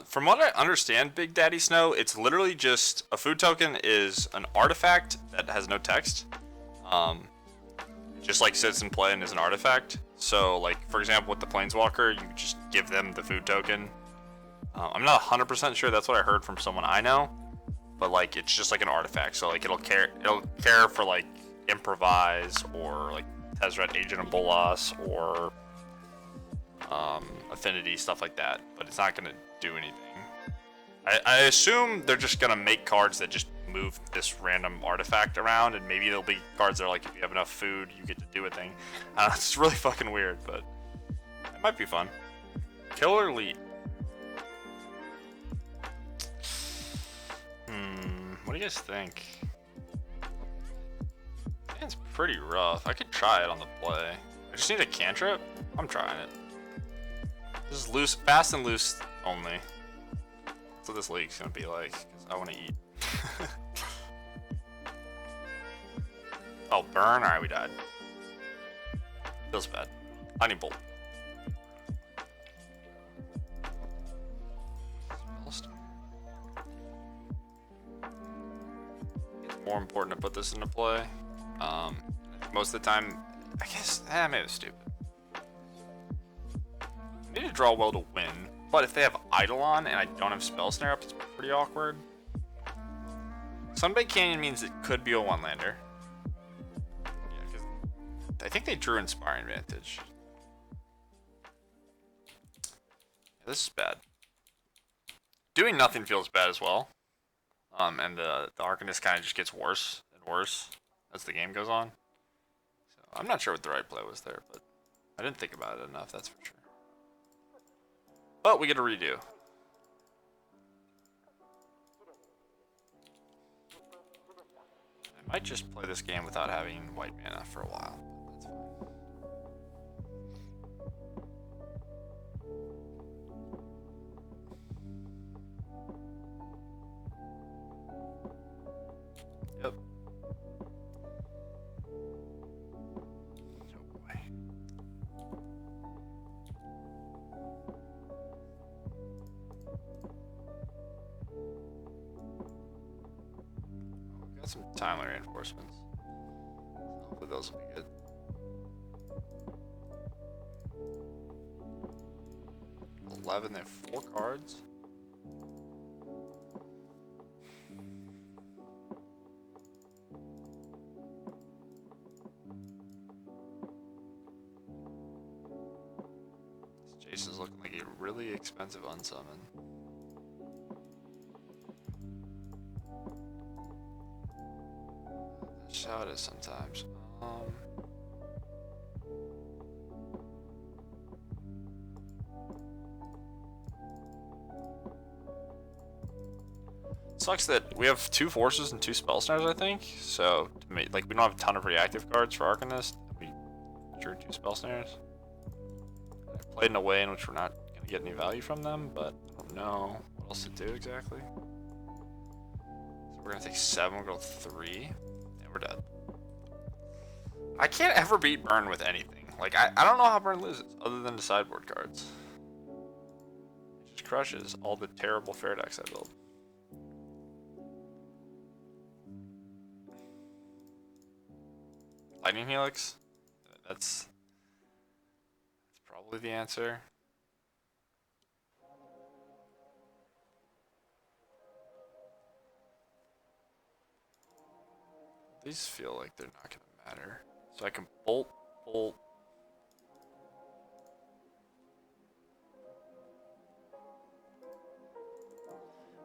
From what I understand, Big Daddy Snow, it's literally just a food token is an artifact that has no text. Um, it just like sits in play and is an artifact. So, like for example, with the Planeswalker, you just give them the food token. I'm not 100% sure. That's what I heard from someone I know. But like, it's just like an artifact. So like, it'll care for like improvise or like Tezzeret Agent of Bolas or affinity, stuff like that. But it's not gonna do anything. I assume they're just gonna make cards that just move this random artifact around, and maybe there'll be cards that are like, if you have enough food, you get to do a thing. It's really fucking weird, but it might be fun. Killer Elite. What do you guys think? It's pretty rough. I could try it on the play. I just need a cantrip. I'm trying it. This is loose, fast and loose only. That's what this league's gonna be like, because I want to eat. Oh, burn? Alright, we died. Feels bad. I need bolt. It's more important to put this into play. Most of the time, I guess, maybe it's stupid. I need to draw well to win, but if they have Eidolon and I don't have Spell Snare up, it's pretty awkward. Sunbaked Canyon means it could be a one-lander. Yeah, because I think they drew Inspiring Vantage. Yeah, this is bad. Doing nothing feels bad as well. And the Arcanist kind of just gets worse and worse as the game goes on. So I'm not sure what the right play was there, but I didn't think about it enough, that's for sure. But we get a redo. I might just play this game without having white mana for a while. That's fine. Yep. Oh boy. Got some timely reinforcements. Hopefully those will be good. They have 4 cards. This Jace is looking like a really expensive unsummon. That's how it is sometimes. Sucks that we have 2 forces and 2 spell snares, I think. So, like, we don't have a ton of reactive cards for Arcanist. We drew 2 spell snares. I played in a way in which we're not going to get any value from them, but I don't know what else to do exactly. So we're going to take 7, we'll go 3, and we're dead. I can't ever beat Burn with anything. Like, I don't know how Burn loses, other than the sideboard cards. It just crushes all the terrible fair decks I build. Lightning Helix? That's probably the answer. These feel like they're not going to matter. So I can bolt.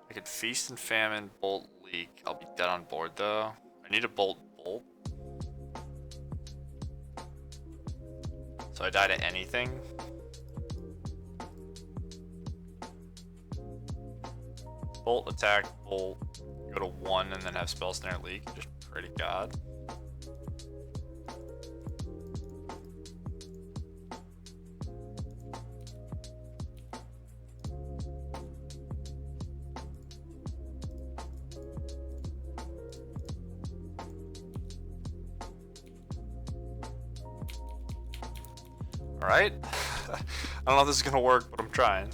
I could feast and famine, bolt, leak. I'll be dead on board though. I need a bolt. So I die to anything. Bolt, attack, bolt, go to 1 and then have spell snare leak. Just pray to God. Alright. I don't know if this is gonna work, but I'm trying.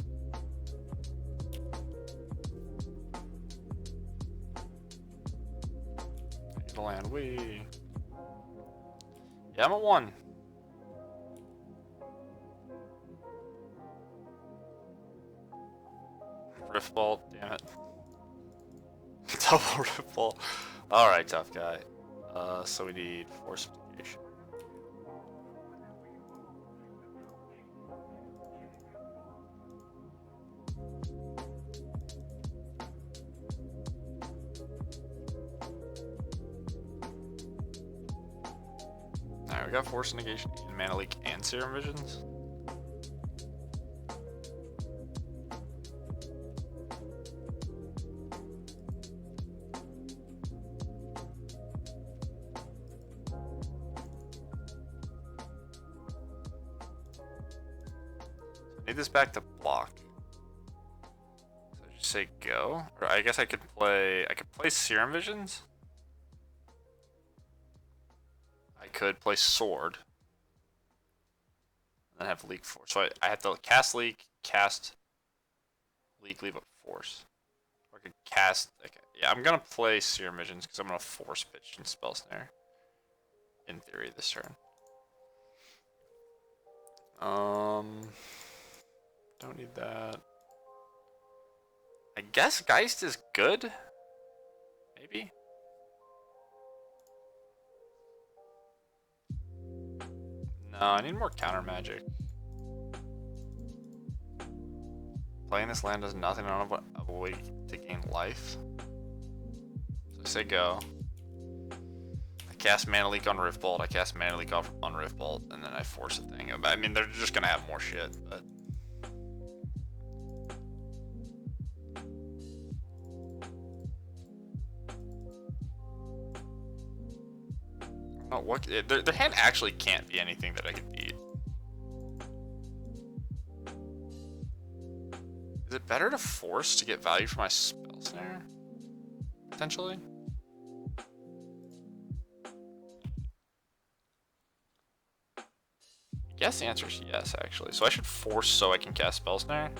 to land. Wee. Yeah, I'm at 1. Rift Bolt, damn it. Double Rift Bolt. Alright, tough guy. So we need Force Mitigation. Alright, we got Force Negation and Mana Leak and Serum Visions. Need this back to block. So just say go. Or I guess I could play Serum Visions. I could play Sword. And then have Leak Force. So I have to cast Leak, leave up Force. Or I could cast. Okay. Yeah, I'm gonna play Serum Visions because I'm gonna Force Pitch and Spell Snare. In theory, this turn. Don't need that. I guess Geist is good? Maybe? No, I need more counter magic. Playing this land does nothing. I don't have a way to gain life. So I say go. I cast Mana Leak on Rift Bolt. I cast Mana Leak on Rift Bolt, and then I force a thing. I mean, they're just gonna have more shit, but. Oh, what? Their hand actually can't be anything that I could beat. Is it better to force to get value for my Spell Snare? Potentially? I guess the answer is yes, actually. So I should force so I can cast Spell Snare.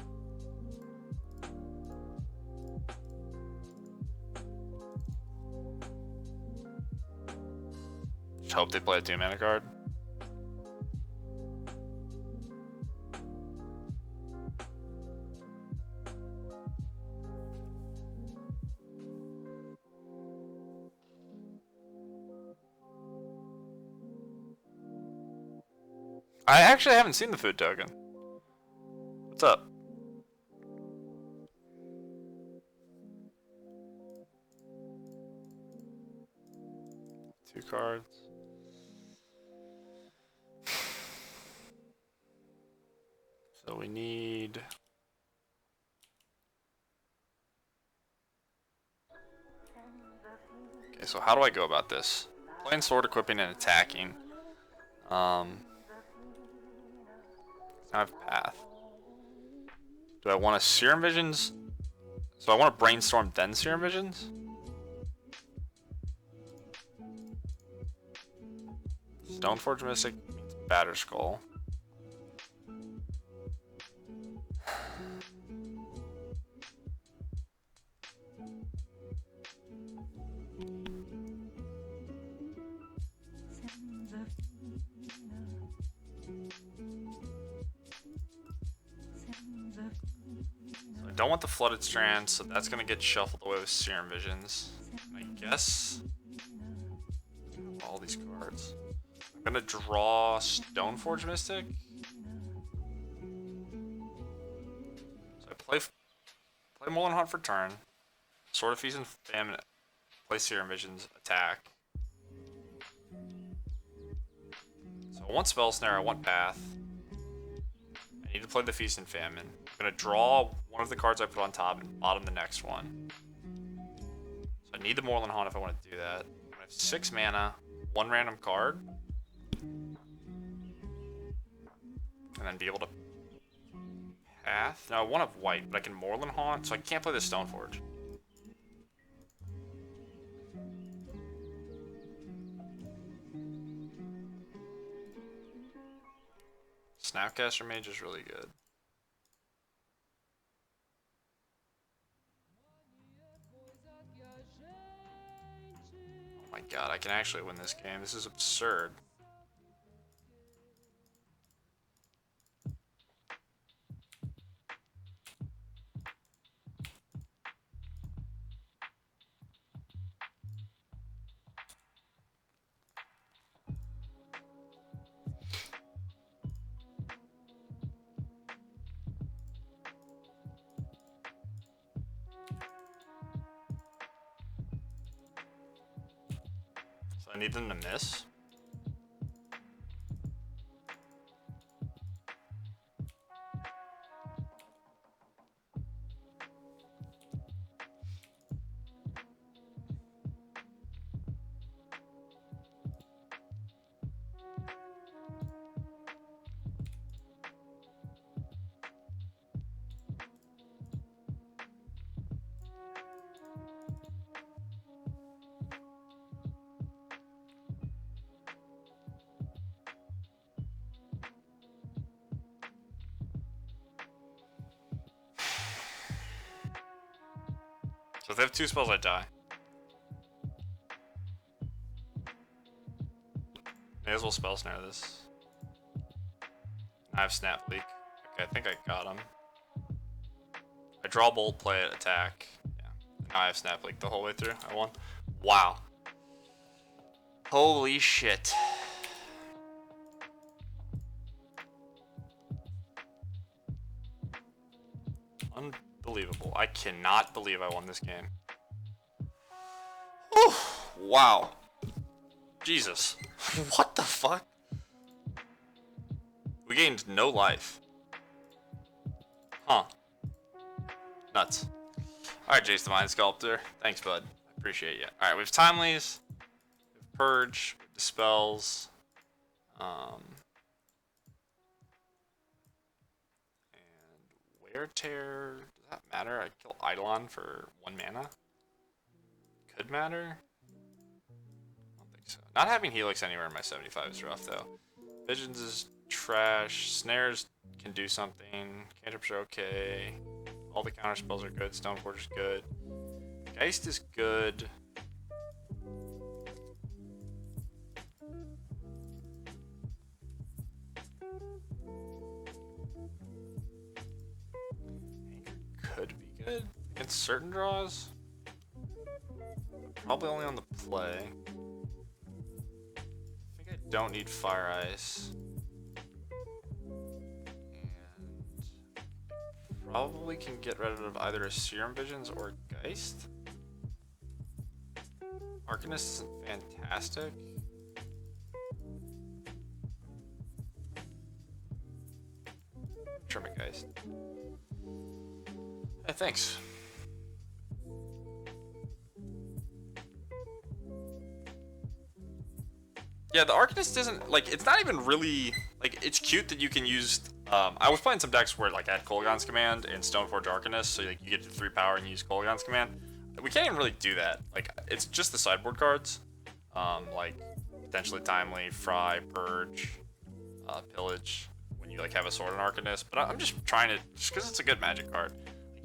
Just hope they play a 2-mana card. I actually haven't seen the food token. What's up? Two cards. So we need... Okay, so how do I go about this? Playing sword, equipping, and attacking. I have path. Do I want a Serum Visions? So I want to Brainstorm then Serum Visions? Stoneforge Mystic means Batter Skull. I don't want the Flooded Strand, so that's gonna get shuffled away with Serum Visions. I guess all these cards. I'm gonna draw Stoneforge Mystic. So I play Mullen Hunt for turn. Sword of Feast and Famine. Play Serum Visions. Attack. So I want Spell Snare. I want Path. I need to play the Feast and Famine. I'm gonna draw one of the cards I put on top and bottom the next one. So I need the Moorland Haunt if I want to do that. I have 6 mana, 1 random card, and then be able to path. Now I want to white, but I can Moorland Haunt, so I can't play the Stoneforge. Snapcaster Mage is really good. Oh my my god, I can actually win this game. This is absurd. So I need them to miss. So if they have 2 spells, I die. May as well spell snare this. I have snap leak. Okay, I think I got him. I draw bolt, play it, attack. Yeah. Now I have snap leak the whole way through. I won. Wow. Holy shit. Unbelievable. I cannot believe I won this game. Whew. Wow. Jesus. What the fuck? We gained no life. Huh. Nuts. Alright, Jace the Mind Sculptor. Thanks, bud. I appreciate you. Alright, we have Timelies. We have Purge. We have Dispels. And Wear Tear. Does that matter? I kill Eidolon for 1 mana. Could matter. I don't think so. Not having Helix anywhere in my 75 is rough, though. Visions is trash. Snares can do something. Cantrips are okay. All the counter spells are good. Stoneforge is good. Geist is good. Anchor could be good against certain draws. Probably only on the play. I think I don't need Fire Ice. Probably can get rid of either a Serum Visions or Geist. Arcanist isn't fantastic. Trim a Geist. Hey, thanks. Yeah, the Arcanist isn't, like, it's not even really, like, it's cute that you can use, I was playing some decks where, like, I had Kolaghan's Command and Stoneforge Arcanist, so, like, you get to 3 power and you use Kolaghan's Command. We can't even really do that. Like, it's just the sideboard cards. Like, potentially Timely, Fry, Purge, Pillage, when you, like, have a Sword and Arcanist. But I'm just trying to, just because it's a good Magic card.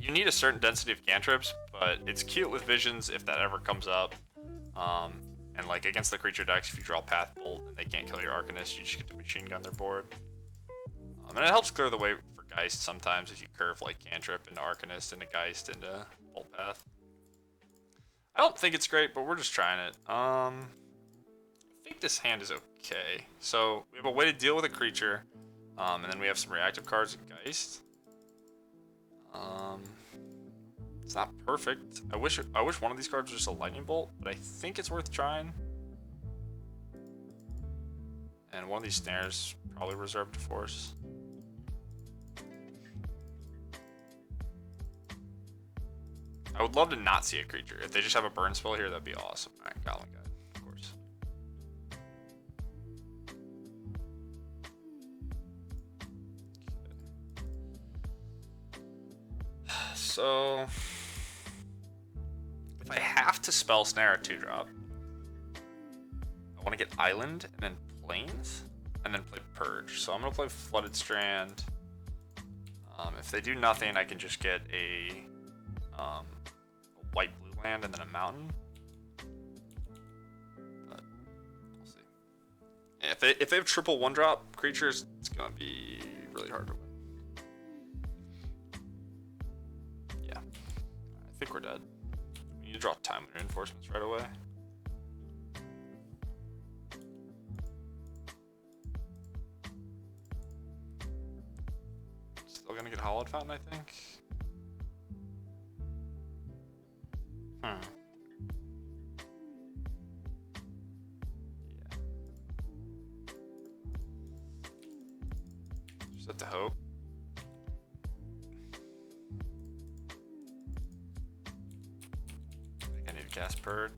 You need a certain density of cantrips, but it's cute with Visions if that ever comes up. And like against the creature decks, if you draw Path Bolt and they can't kill your Arcanist, you just get to machine gun their board. And it helps clear the way for Geist sometimes if you curve like Cantrip into Arcanist into Geist into Bolt Path. I don't think it's great, but we're just trying it. I think this hand is okay. So we have a way to deal with a creature, and then we have some reactive cards in Geist. It's not perfect. I wish one of these cards was just a Lightning Bolt, but I think it's worth trying. And one of these snares probably reserved to force. I would love to not see a creature. If they just have a burn spell here, that'd be awesome. Alright, Goblin Guide, of course. Okay. So if I have to spell snare a 2-drop, I want to get Island and then Plains, and then play Purge. So I'm going to play Flooded Strand. If they do nothing, I can just get a white-blue land and then a mountain. if they have triple 1-drop creatures, it's gonna be really hard to win. Yeah, I think we're dead. We need to draw timely reinforcements right away. Still gonna get Hollowed Fountain, I think. Yeah. Just have to hope. I think I need a Gas Purge.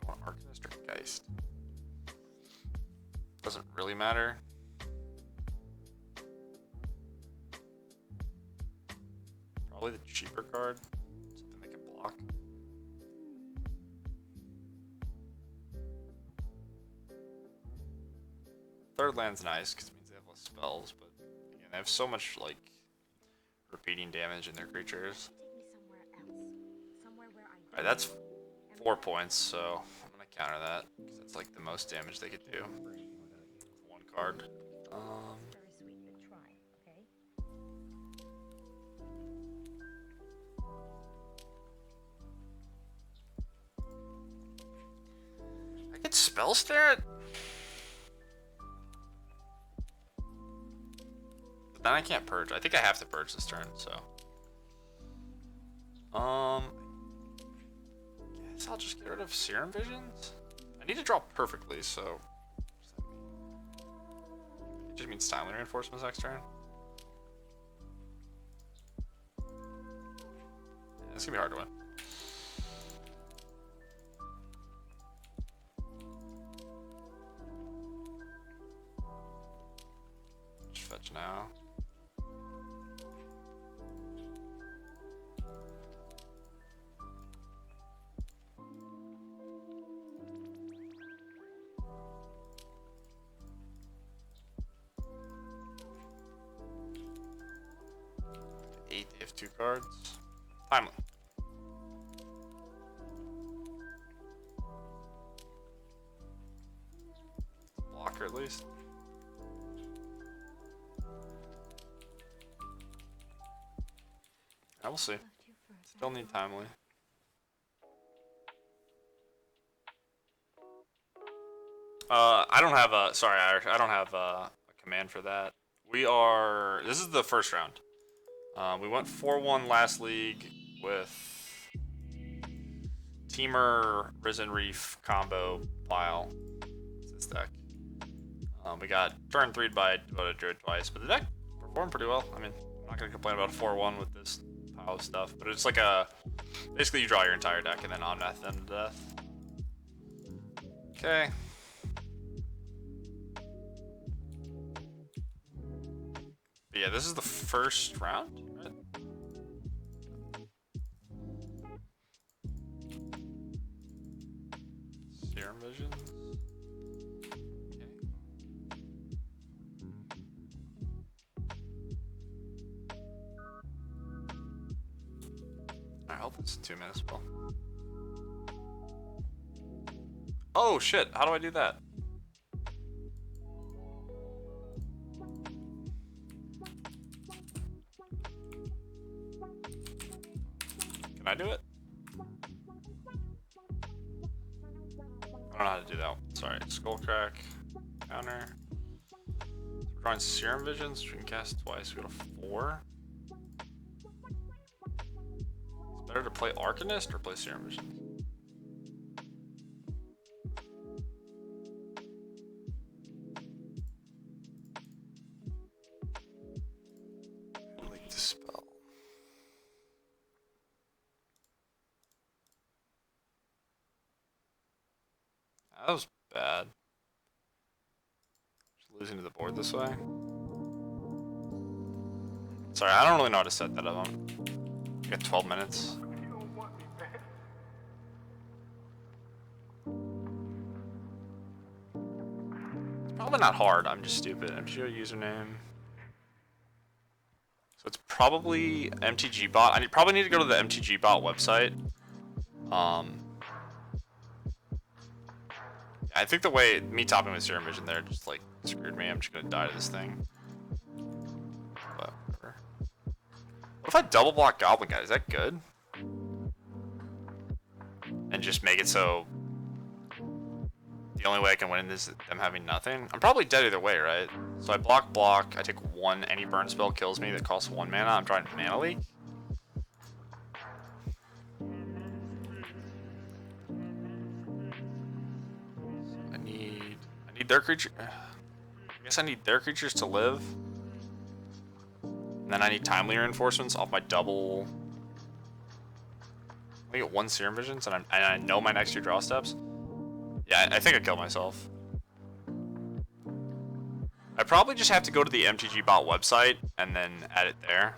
I want Arcanist or Geist. Doesn't really matter. Probably the cheaper card. Something they can block. Third land's nice because it means they have less spells, but again, they have so much like repeating damage in their creatures. Alright, that's 4 points, so I'm gonna counter that because that's like the most damage they could do. One card. I could spell stare it. But then I can't purge. I think I have to purge this turn, so. Guess I'll just get rid of Serum Visions. I need to draw perfectly, so. It just means timely reinforcements next turn. Yeah, it's gonna be hard to win. Just fetch now. They have 2 cards. Timely. Blocker at least. I will see. Still need timely. I don't have a. Sorry, Irish. I don't have a command for that. We are. This is the first round. We went 4-1 last league with Teamer Risen Reef combo pile. It's this deck. We got turn 3'd by Devoted Druid twice, but the deck performed pretty well. I mean, I'm not gonna complain about a 4-1 with this pile of stuff, but it's like a basically you draw your entire deck and then on-math them to death. Okay. But yeah, this is the first round, right? Serum Visions. Okay. I hope it's a 2-minute spell. Oh shit, how do I do that? Can I do it? I don't know how to do that. Sorry, Skullcrack, counter. So we're drawing Serum Visions, we can cast twice, we go to 4. It's better to play Arcanist or play Serum Visions? Leak Dispel. That was bad. Just losing to the board this way. Sorry, I don't really know how to set that up. I got 12 minutes. It's probably not hard. I'm just stupid. MTGO username. So it's probably MTG bot. I probably need to go to the MTG bot website. I think the way me topping with Serum Vision there just like screwed me. I'm just gonna die to this thing. But whatever. What if I double block Goblin Guy? Is that good? And just make it so the only way I can win is them having nothing. I'm probably dead either way, right? So I block, I take one, any burn spell kills me that costs 1 mana. I'm trying Mana Leak. I need their creature. I guess I need their creatures to live. And then I need timely reinforcements off my double. I get 1 Serum Visions, and I know my next 2 draw steps. Yeah, I think I killed myself. I probably just have to go to the MTG bot website and then add it there.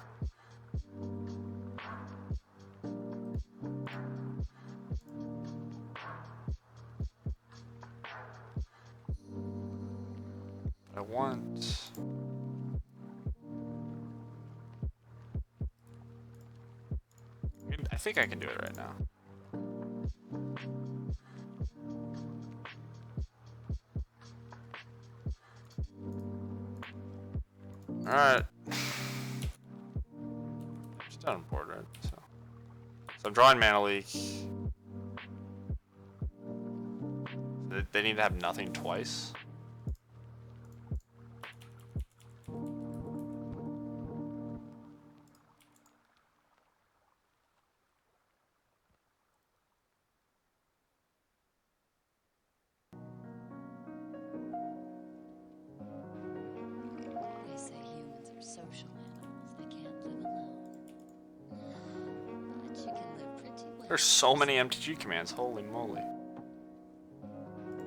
But I want... I think I can do it right now. Alright. Just done on board, right? So I'm drawing Mana Leak. They need to have nothing twice. There's so many MTG commands, holy moly. I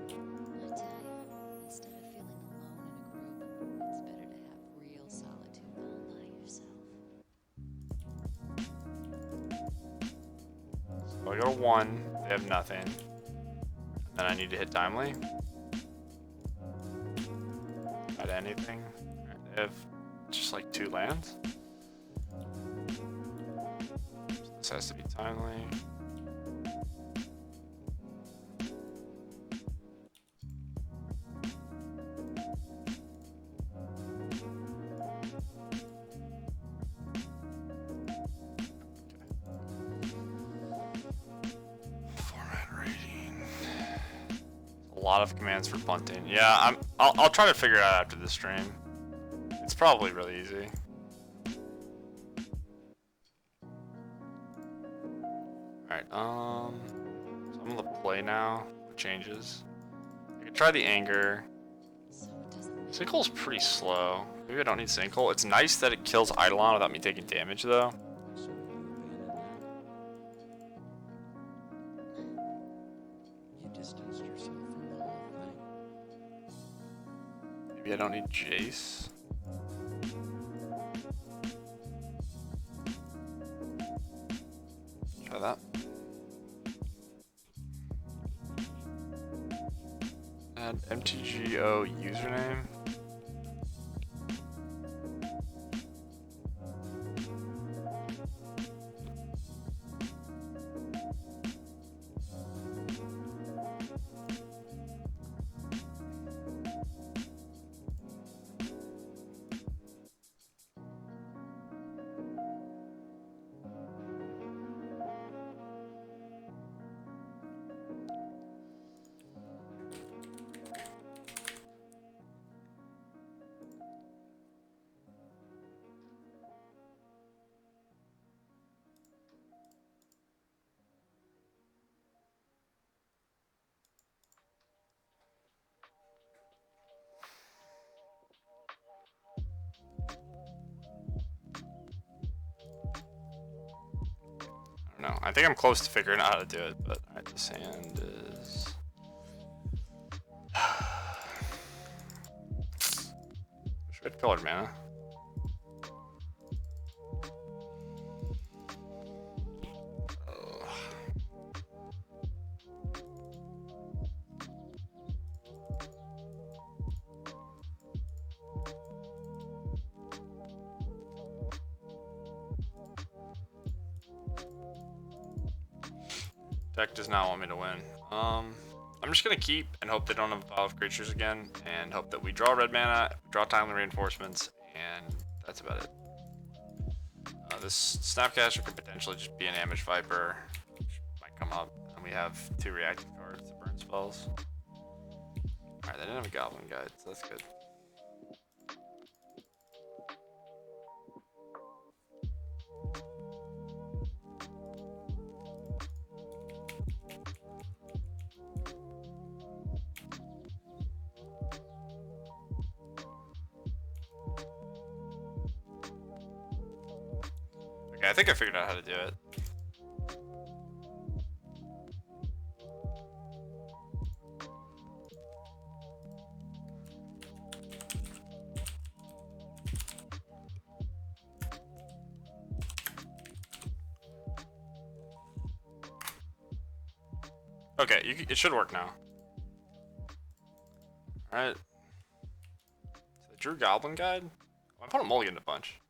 tell you, instead of feeling alone in a group, it's better to have real solitude all by yourself. So I go to 1, they have nothing. And then I need to hit timely. Got anything? They have just like 2 lands. This has to be timely. A lot of commands for bunting. Yeah, I'll try to figure it out after this stream. It's probably really easy. Alright, so I'm gonna play now. Changes. I can try the anger. Sinkhole's pretty slow. Maybe I don't need Sinkhole. It's nice that it kills Eidolon without me taking damage though. Maybe I don't need Jace. Try that. Add MTGO username. No, I think I'm close to figuring out how to do it, but alright, this hand is... Wish we had colored mana. Deck does not want me to win. I'm just gonna keep and hope they don't have a pile of creatures again, and hope that we draw red mana, draw timely reinforcements, and that's about it. This Snapcaster could potentially just be an Ambush Viper, which might come up, and we have 2 reactive cards to burn spells. Alright, they didn't have a Goblin Guide, so that's good. Okay, I think I figured out how to do it. Okay, it should work now. Alright. So the Drew Goblin Guide? Oh, I put a mulligan a bunch.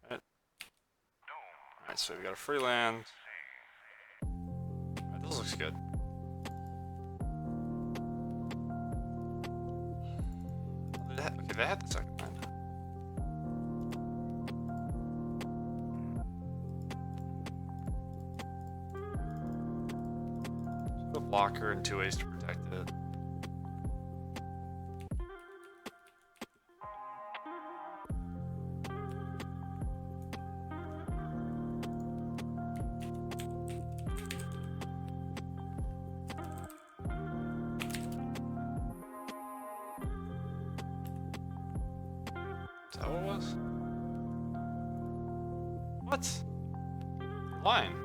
Alright, so we got a free land. Alright, this looks good. Okay, they had the second land. So a blocker and 2 ways to protect it. Is that what it was? What? You're lying.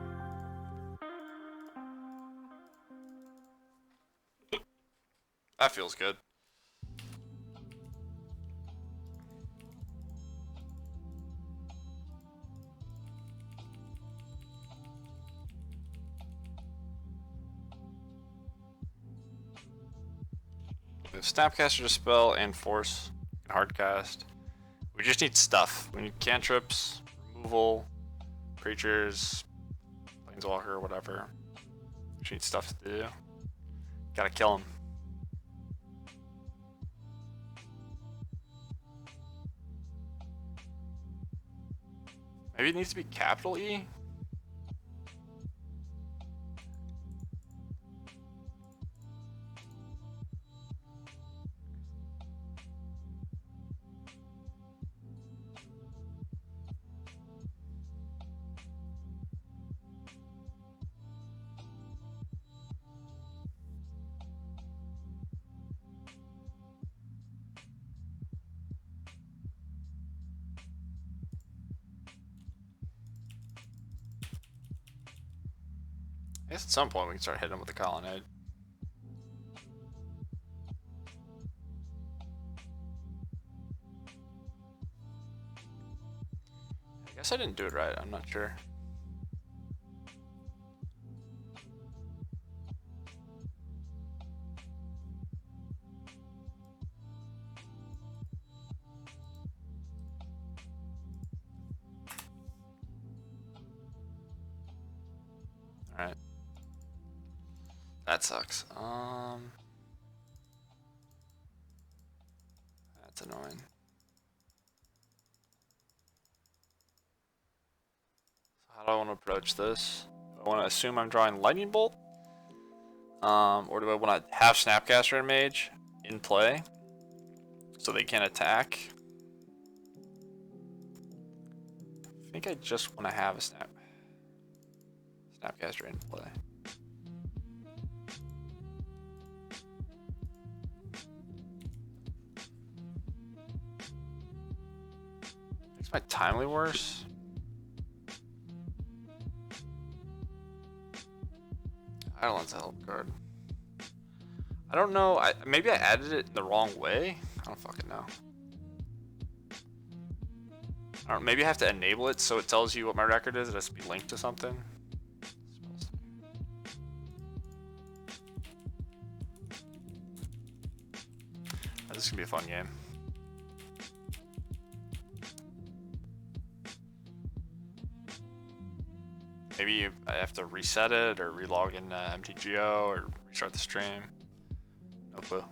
That feels good. We have Snapcaster, Dispel, and Force, and Hardcast. We just need stuff. We need cantrips, removal, creatures, planeswalker, whatever. We just need stuff to do. Gotta kill him. Maybe it needs to be capital E? I guess at some point we can start hitting him with the Colonnade. I guess I didn't do it right, I'm not sure. Alright. That sucks. That's annoying. So how do I want to approach this? Do I want to assume I'm drawing Lightning Bolt? Or do I want to have Snapcaster and Mage in play so they can attack? I think I just want to have a Snapcaster in play. Makes my timely worse. Island's a help card. I don't know. Maybe I added it the wrong way. I don't fucking know. I don't. Maybe I have to enable it so it tells you what my record is. It has to be linked to something. This is gonna be a fun game. Maybe I have to reset it or relog in MTGO or restart the stream. No clue.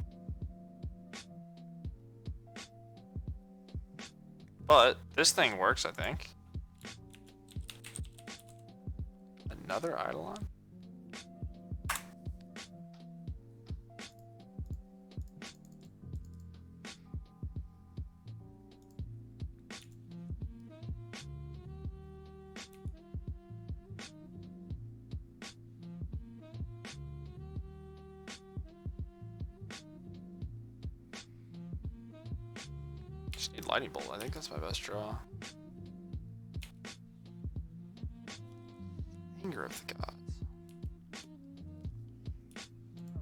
But this thing works, I think. Another Eidolon? Just need Lightning Bolt. I think that's my best draw. Anger of the Gods.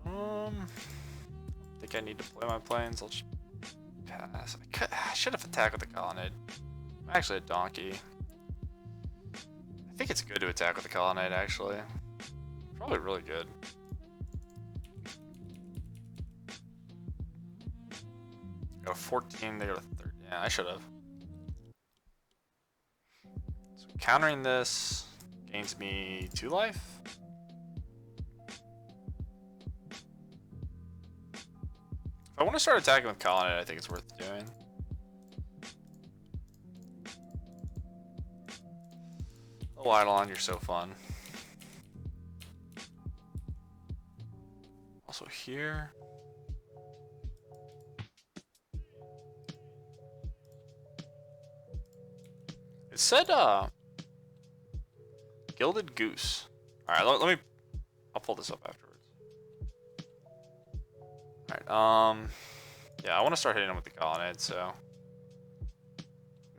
I think I need to play my planes. I'll just pass. I should have attacked with the Colonnade. I'm actually a donkey. I think it's good to attack with the Colonnade, actually. Probably really good. Go 14, they go to 30. Yeah, I should have. So countering this gains me 2 life. If I want to start attacking with Colonnade, I think it's worth doing. Oh, Eidolon, you're so fun. Also here. It said, Gilded Goose. Alright, let me... I'll pull this up afterwards. Alright, yeah, I want to start hitting him with the Colonnade, so...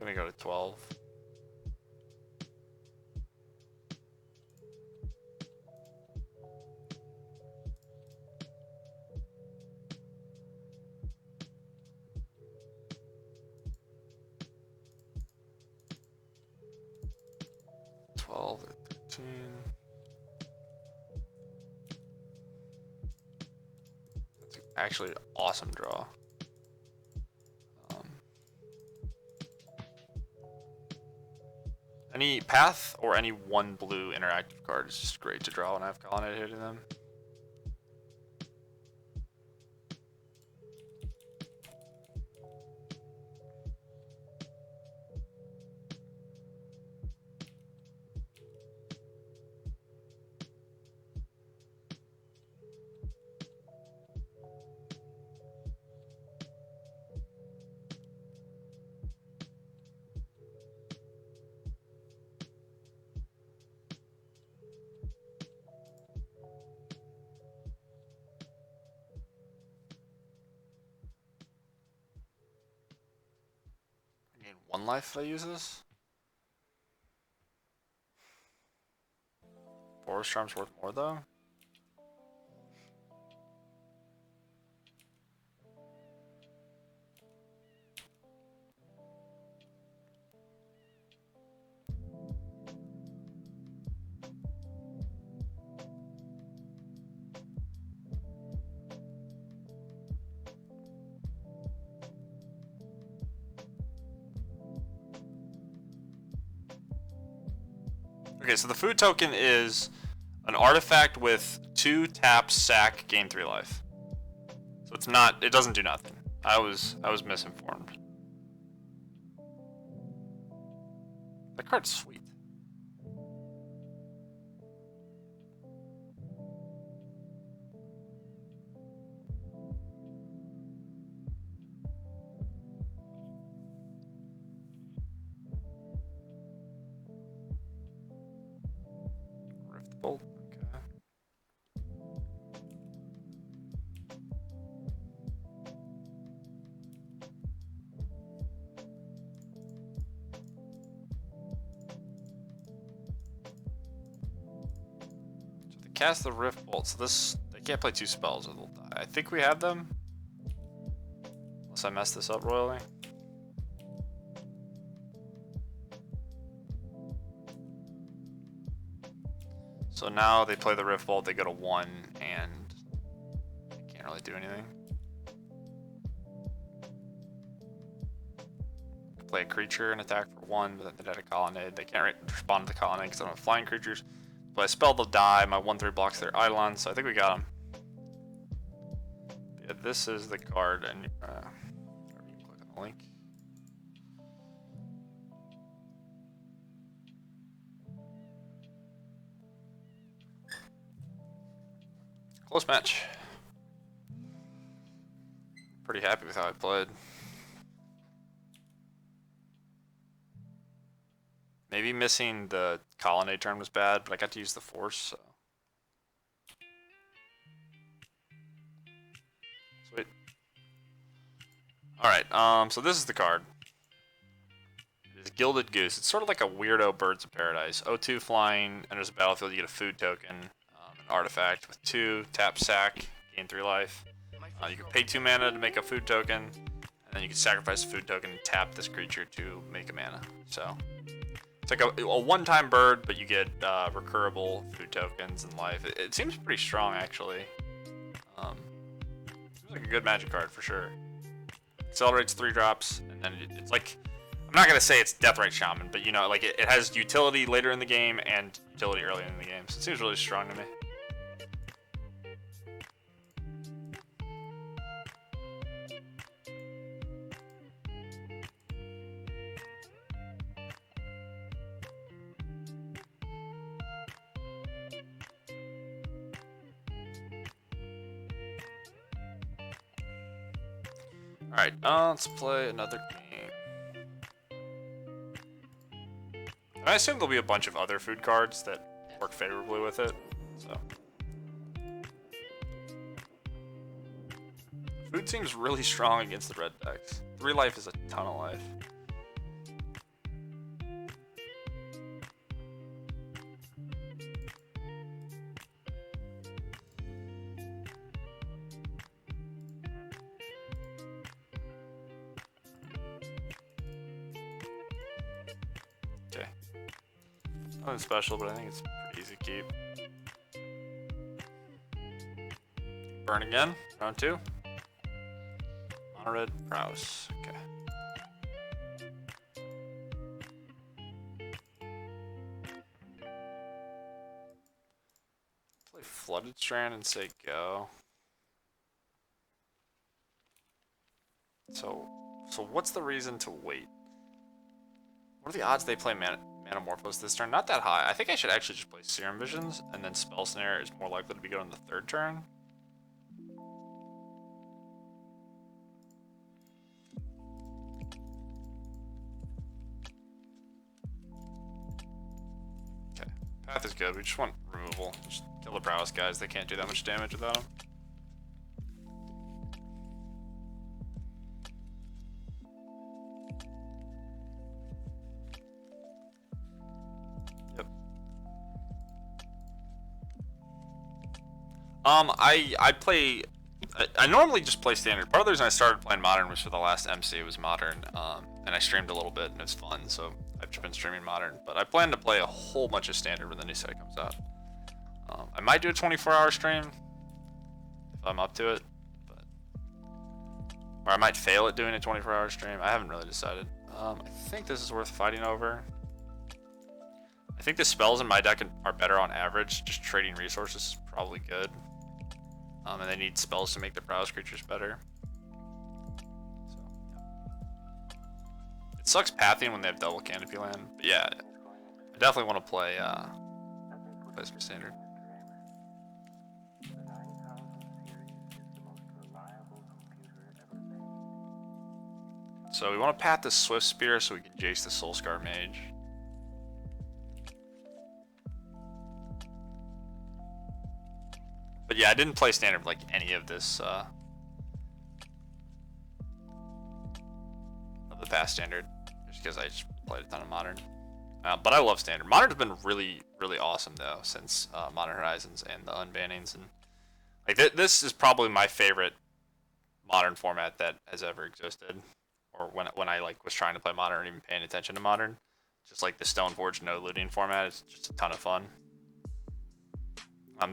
I'm gonna go to 12. Or 13. That's actually an awesome draw. Any path or any one blue interactive card is just great to draw when I have Colonnade hitting them. One life if I use this. Forest Charm's worth more though. Okay, so the food token is an artifact with 2 taps, sack, gain 3 life. So it's not, it doesn't do nothing. I was misinformed. That card's sweet. Rift Bolt, okay. So they cast the Rift Bolt, so this, they can't play 2 spells or they'll die. I think we have them. Unless I messed this up royally. So now they play the Rift Bolt, they go to 1, and they can't really do anything. Play a creature and attack for 1, but then they had a Colonnade. They can't respond to the Colonnade because I don't have flying creatures. Play a spell, they'll die. My 1/3 blocks their Eidolon, so I think we got them. Yeah, this is the card, and you can click on the link. Close match. Pretty happy with how I played. Maybe missing the colonnade turn was bad, but I got to use the force, so. Sweet. Alright, so this is the card. It is Gilded Goose. It's sort of like a weirdo Birds of Paradise. 0-2 flying, enters the battlefield, you get a food token, an artifact with 2, tap sack, gain 3 life. You can pay 2 mana to make a food token, and then you can sacrifice a food token and tap this creature to make a mana. So it's like a one-time bird, but you get recurable food tokens and life. It seems pretty strong, actually. Seems like a good magic card for sure. Accelerates 3 drops, and then it's like, I'm not gonna say it's Deathrite Shaman, but you know, like it has utility later in the game and utility early in the game, so it seems really strong to me. Alright, let's play another game. I assume there'll be a bunch of other food cards that work favorably with it, so. Food seems really strong against the red decks. 3 life is a ton of life. Okay. Nothing special, but I think it's pretty easy to keep. Burn again, round 2. Mono red, Prowess. Okay. Play Flooded Strand and say go. So what's the reason to wait? What are the odds they play Manamorphose this turn? Not that high. I think I should actually just play Serum Visions, and then Spell Snare is more likely to be good on the 3rd turn. Okay, Path is good. We just want removal. Just kill the Prowess guys. They can't do that much damage without him. I normally just play standard. Part of the reason I started playing modern was for the last MC. It was modern, and I streamed a little bit, and it's fun. So I've just been streaming modern. But I plan to play a whole bunch of standard when the new set comes out. I might do a 24-hour stream if I'm up to it, or I might fail at doing a 24-hour stream. I haven't really decided. I think this is worth fighting over. I think the spells in my deck are better on average. Just trading resources is probably good. And they need spells to make the Prowess creatures better. So, yeah. It sucks pathing when they have double canopy land. But yeah, I definitely want to play some standard. So we want to path the Swift Spear so we can Jace the Soulscar Mage. But yeah, I didn't play standard like any of this of the past standard, just because I just played a ton of modern. But I love standard. Modern's been really, really awesome though since Modern Horizons and the unbannings, and like this is probably my favorite modern format that has ever existed. Or when I like was trying to play modern or even paying attention to modern, just like the Stoneforge no looting format is just a ton of fun.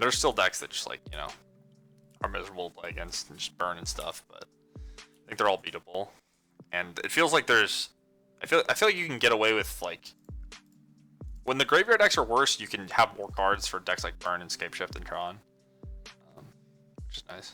There's still decks that just like, you know, are miserable to play against and just burn and stuff, but I think they're all beatable. And it feels like there's, I feel like you can get away with like, when the graveyard decks are worse, you can have more cards for decks like Burn and Scapeshift and Tron, which is nice.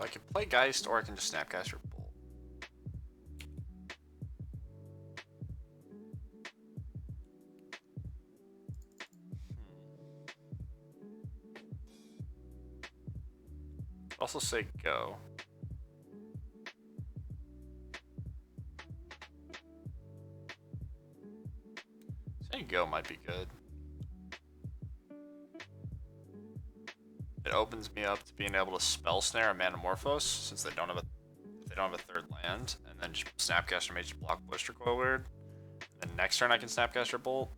I can play Geist, or I can just Snapcaster Bolt. Also say go. Saying go might be good. It opens me up to being able to spell snare a Manamorphose since they don't have a third land, and then just Snapcaster Mage block Blister Coil Weird. And next turn I can Snapcaster Bolt.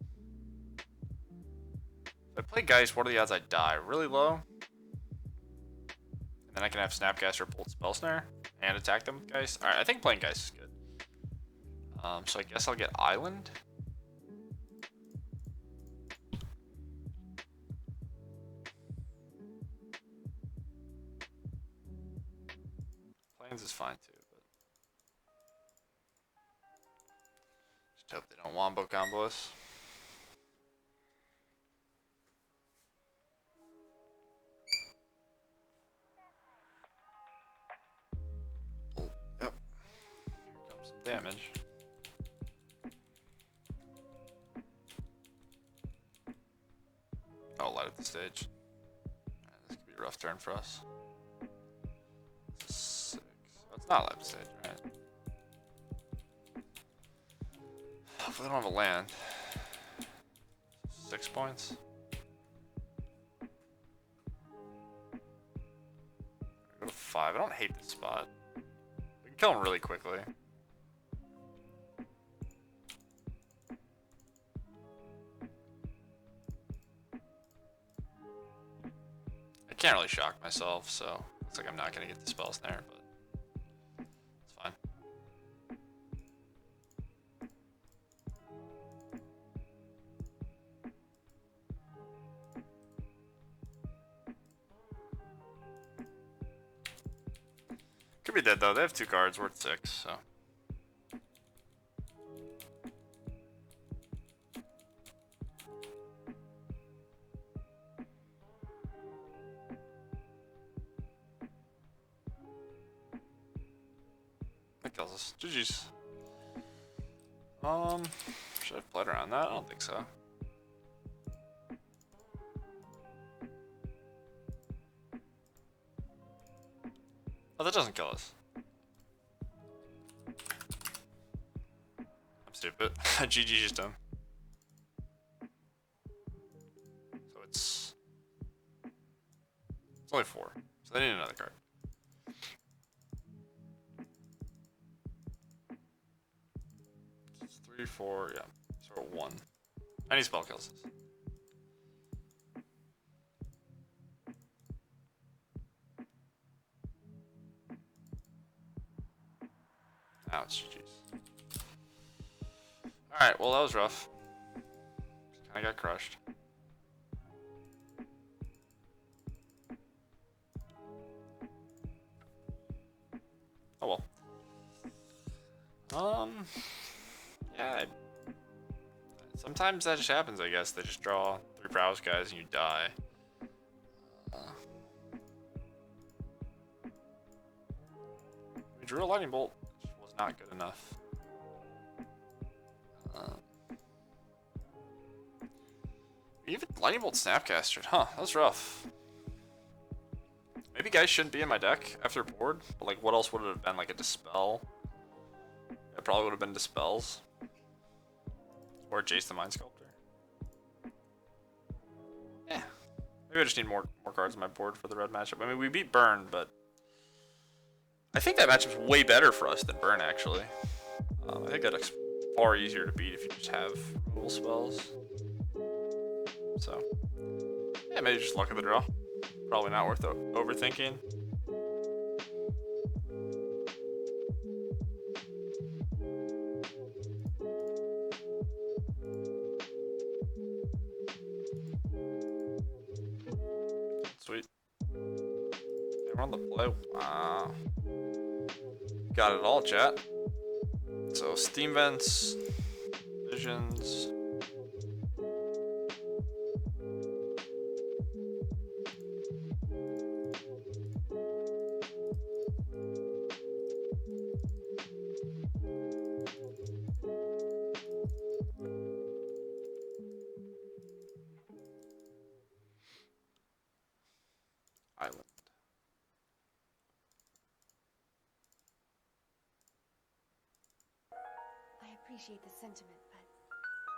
If I play Geist, what are the odds I die? Really low. And then I can have Snapcaster Bolt Spell Snare and attack them with Geist. Alright, I think playing Geist is good. So I guess I'll get Island. Plains is fine too, but just hope they don't wombo combo us. Yep. Here comes some damage. Oh, light up the stage. Alright, this could be a rough turn for us. 6. Oh, it's not light up the stage, right? Hopefully they don't have a land. 6 points. Go to 5. I don't hate this spot. We can kill him really quickly. I can't really shock myself, so looks like I'm not gonna get the spell snare, but it's fine. Could be dead though. They have 2 cards worth 6, so. That kills us. GG's. Should I have played around that? I don't think so. Oh, that doesn't kill us. I'm stupid. GG just done. So it's only 4. So they need another card. It's 3, 4, yeah. So 1. Any spell kills us. Ouch, jeez. Alright, well that was rough. Kinda got crushed. Oh well. Yeah. Sometimes that just happens, I guess. They just draw 3 browse guys and you die. We drew a lightning bolt. Which was not good enough. Even lightning bolt snapcastered, huh? That was rough. Maybe guys shouldn't be in my deck after board, but like, what else would it have been? Like a dispel? It probably would have been dispels. Or Jace the Mind Sculptor. Yeah. Maybe I just need more cards on my board for the red matchup. I mean, we beat Burn, but I think that matchup's way better for us than Burn, actually. I think that looks far easier to beat if you just have removal spells. So, yeah, maybe just luck of the draw. Probably not worth overthinking. Sweet. We're on the play. Wow. Got it all, chat. So, Steam Vents, Visions. appreciate the sentiment, but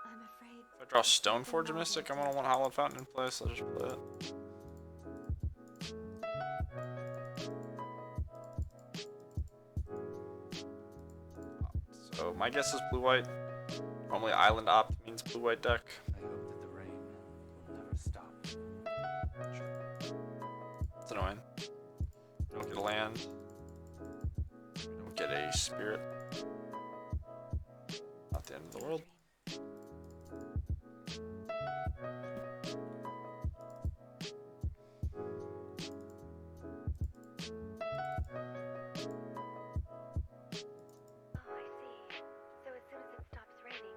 I'm afraid. If I draw Stoneforge Mystic, I'm gonna want Hallowed Fountain in place. I'll just play it. So my guess is blue-white. Normally Island Opt means blue-white deck. I hope that the rain will never stop. It's annoying. We don't get a land. We don't get a spirit. Not the end of the world. Oh, I see. So as soon as it stops raining,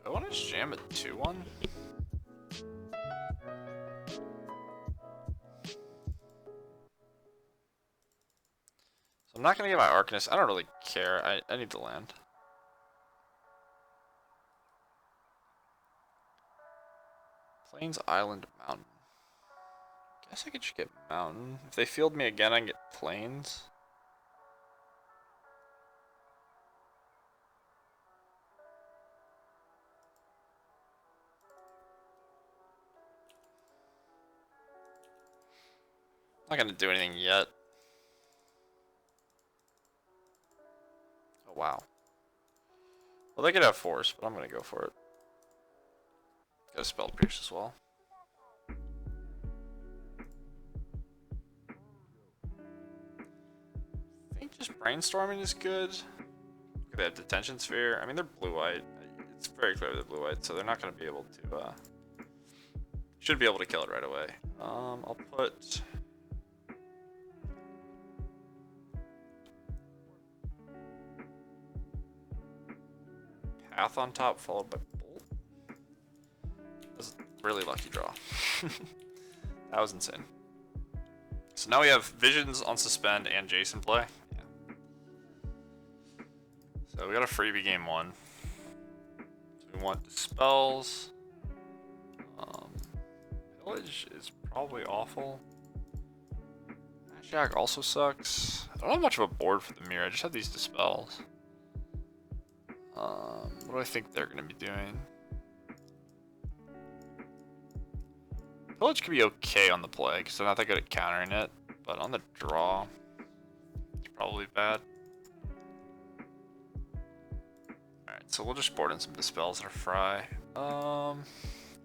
Do I want to jam a 2-1? So I'm not going to get my Arcanist. I don't really care. I need the land. Plains, Island, Mountain. Guess I could just get Mountain. If they field me again, I can get Plains. Not gonna do anything yet. Oh wow. Well, they could have force, but I'm gonna go for it. Got a spell pierce as well. I think just brainstorming is good. They have detention sphere. I mean, they're blue-white. It's very clear they're blue-white, so they're not gonna be able to. Should be able to kill it right away. I'll put. Path on top followed by Bolt. That's a really lucky draw. That was insane. So now we have Visions on Suspend and Jason play. Yeah. So we got a freebie game 1. So we want Dispels. Pillage is probably awful. Jack also sucks. I don't have much of a board for the mirror. I just have these Dispels. What do I think they're going to be doing? Pillage could be okay on the play, because they're not that good at countering it. But on the draw, it's probably bad. Alright, so we'll just board in some Dispels that are fry.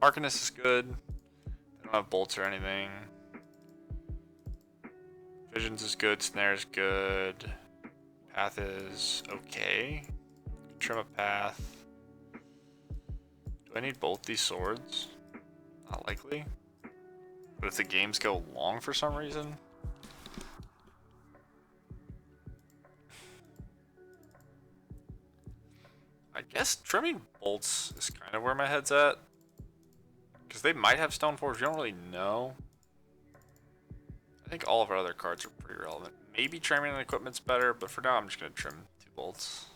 Arcanist is good. They don't have bolts or anything. Visions is good. Snare is good. Path is okay. Trim a path. Do I need both these swords? Not likely. But if the games go long for some reason. I guess trimming bolts is kind of where my head's at. Because they might have Stoneforge, you don't really know. I think all of our other cards are pretty relevant. Maybe trimming and equipment's better, but for now I'm just going to trim 2 bolts.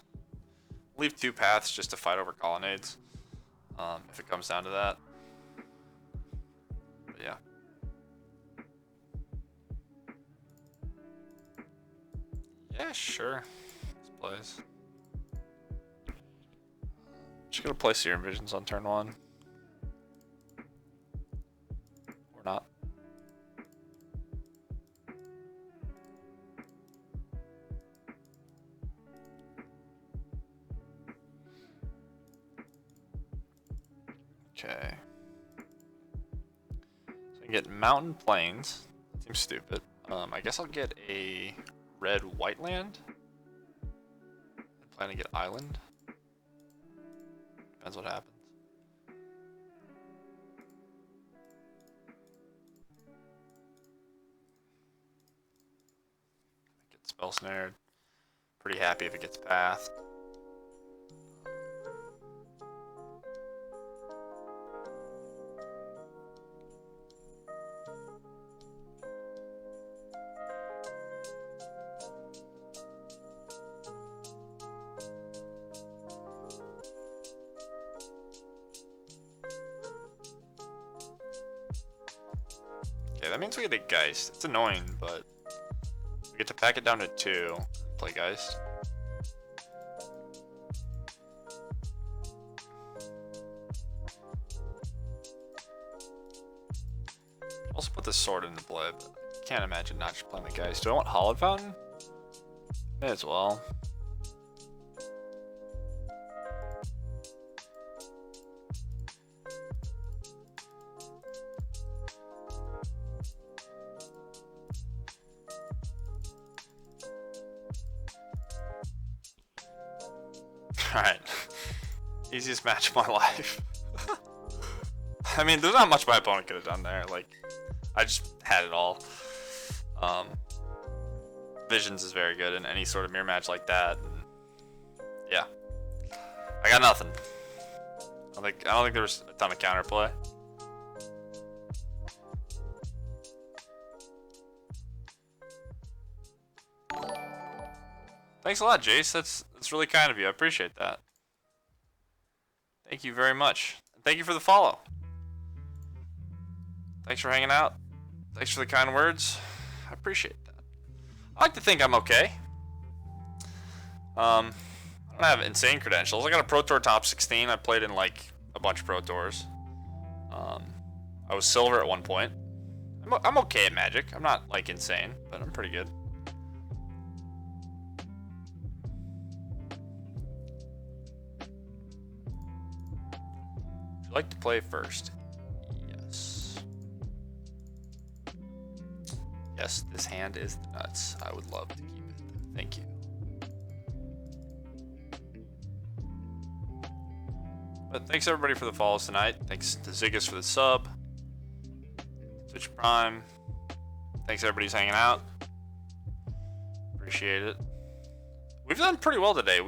Leave 2 paths just to fight over colonnades. If it comes down to that. But yeah. Yeah, sure. This plays. Just gonna play Serum Visions on turn 1. Or not. Okay. So I can get Mountain Plains. That seems stupid. I guess I'll get a red white land. I plan to get Island. Depends what happens. Get spell snared. Pretty happy if it gets pathed. Okay, that means we get a Geist. It's annoying, but we get to pack it down to 2. Play Geist. Also put the sword into play, but I can't imagine not just playing the Geist. Do I want Hollowed Fountain? May as well. Alright. Easiest match of my life. I mean, there's not much my opponent could have done there. Like, I just had it all. Visions is very good in any sort of mirror match like that. And yeah. I got nothing. I don't think there was a ton of counterplay. Thanks a lot, Jace. That's really kind of you. I appreciate that. Thank you very much. And thank you for the follow. Thanks for hanging out. Thanks for the kind words. I appreciate that. I like to think I'm okay. I don't have insane credentials. I got a Pro Tour top 16. I played in like a bunch of Pro Tours. I was silver at one point. I'm okay at Magic. I'm not like insane, but I'm pretty good. Would you like to play first? Yes. Yes, this hand is nuts. I would love to keep it. Thank you. But thanks everybody for the follows tonight. Thanks to Ziggus for the sub. Twitch Prime. Thanks everybody who's hanging out. Appreciate it. We've done pretty well today.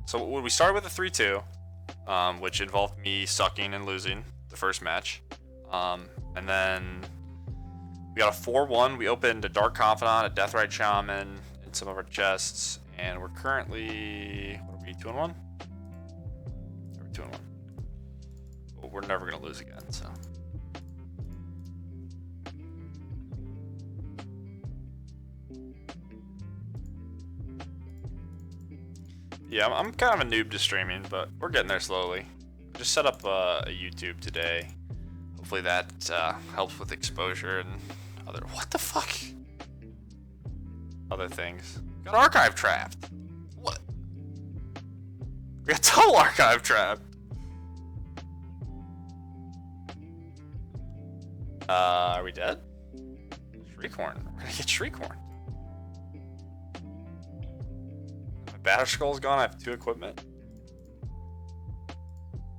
So we started with a 3-2, which involved me sucking and losing the first match. And then we got a 4-1. We opened a Dark Confidant, a Deathrite Shaman in some of our chests. And we're currently, what are we, 2-1? We're 2-1. Well, we're never going to lose again, so. Yeah, I'm kind of a noob to streaming, but we're getting there slowly. Just set up a YouTube today. Hopefully that helps with exposure and other... What the fuck? Other things. Got archive trapped. What? We got total archive trapped. Are we dead? Shriekhorn. We're gonna get Shriekhorn. Batter Skull's gone. I have 2 equipment.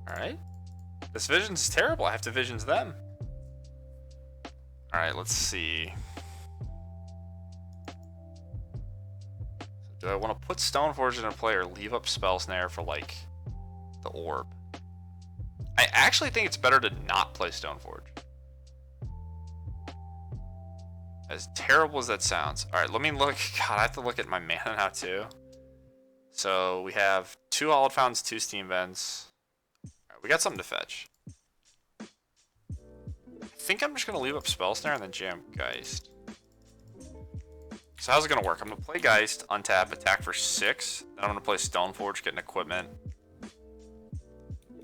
Alright. This Visions is terrible. I have to Visions them. Alright, let's see. So do I want to put Stoneforge into play or leave up Spell Snare for, like, the orb? I actually think it's better to not play Stoneforge. As terrible as that sounds. Alright, let me look. God, I have to look at my mana now, too. So we have 2 Hollowed Fountains, 2 Steam Vents. Right, we got something to fetch. I think I'm just going to leave up Spell Snare and then jam Geist. So how's it going to work? I'm going to play Geist, untap, attack for 6. Then I'm going to play Stoneforge, get an equipment.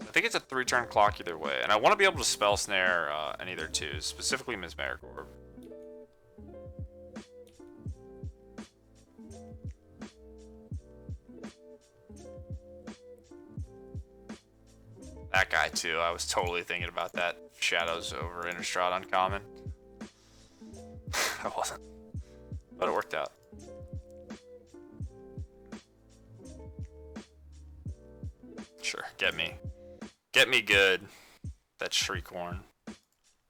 I think it's a 3-turn clock either way. And I want to be able to Spell Snare any of their 2s, specifically Mesmeric Orb. That guy too. I was totally thinking about that. Shadows over Innistrad uncommon. I wasn't. But it worked out. Sure, get me. Get me good. That Shriekhorn. I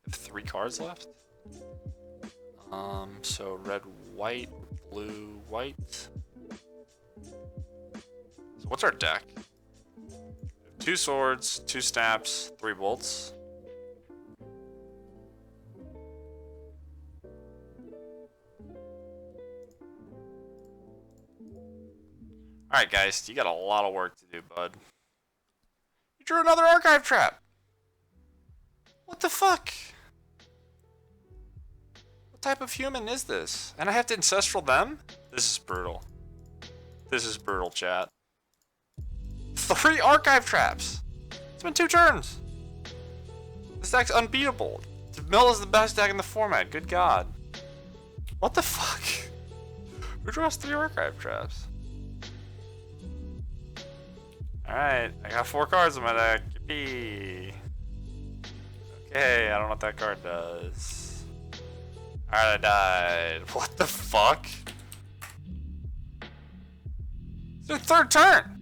have 3 cards left. So red, white, blue, white. So what's our deck? 2 swords, 2 snaps, 3 bolts. Alright guys, you got a lot of work to do, bud. You drew another archive trap! What the fuck? What type of human is this? And I have to ancestral them? This is brutal. This is brutal, chat. 3 archive traps. It's been 2 turns. This deck's unbeatable. Mill is the best deck in the format. Good God. What the fuck? Who draws 3 archive traps? Alright, I got 4 cards in my deck. Yippee. Okay, I don't know what that card does. Alright, I died. What the fuck? It's their 3rd turn!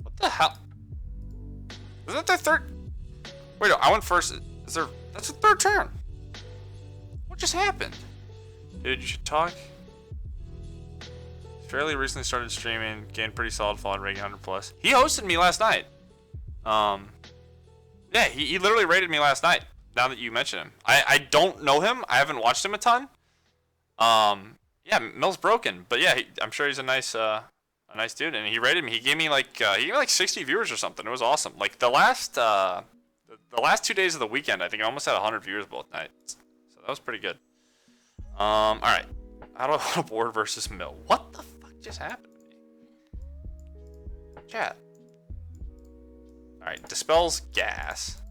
What the hell? Is that their 3rd? Wait, no, I went first. Is there? That's the 3rd turn. What just happened? Dude, you should talk. Fairly recently started streaming, gained pretty solid following, rating 100 plus. He hosted me last night. Yeah, he literally rated me last night. Now that you mention him, I don't know him. I haven't watched him a ton. Yeah, Mill's broken, but yeah, I'm sure he's a nice dude, and he rated me. He gave me like 60 viewers or something. It was awesome. Like the last 2 days of the weekend, I think I almost had 100 viewers both nights. So that was pretty good. All right, how do I want to board versus Mill? What the fuck just happened to me? Chat. All right, dispels gas.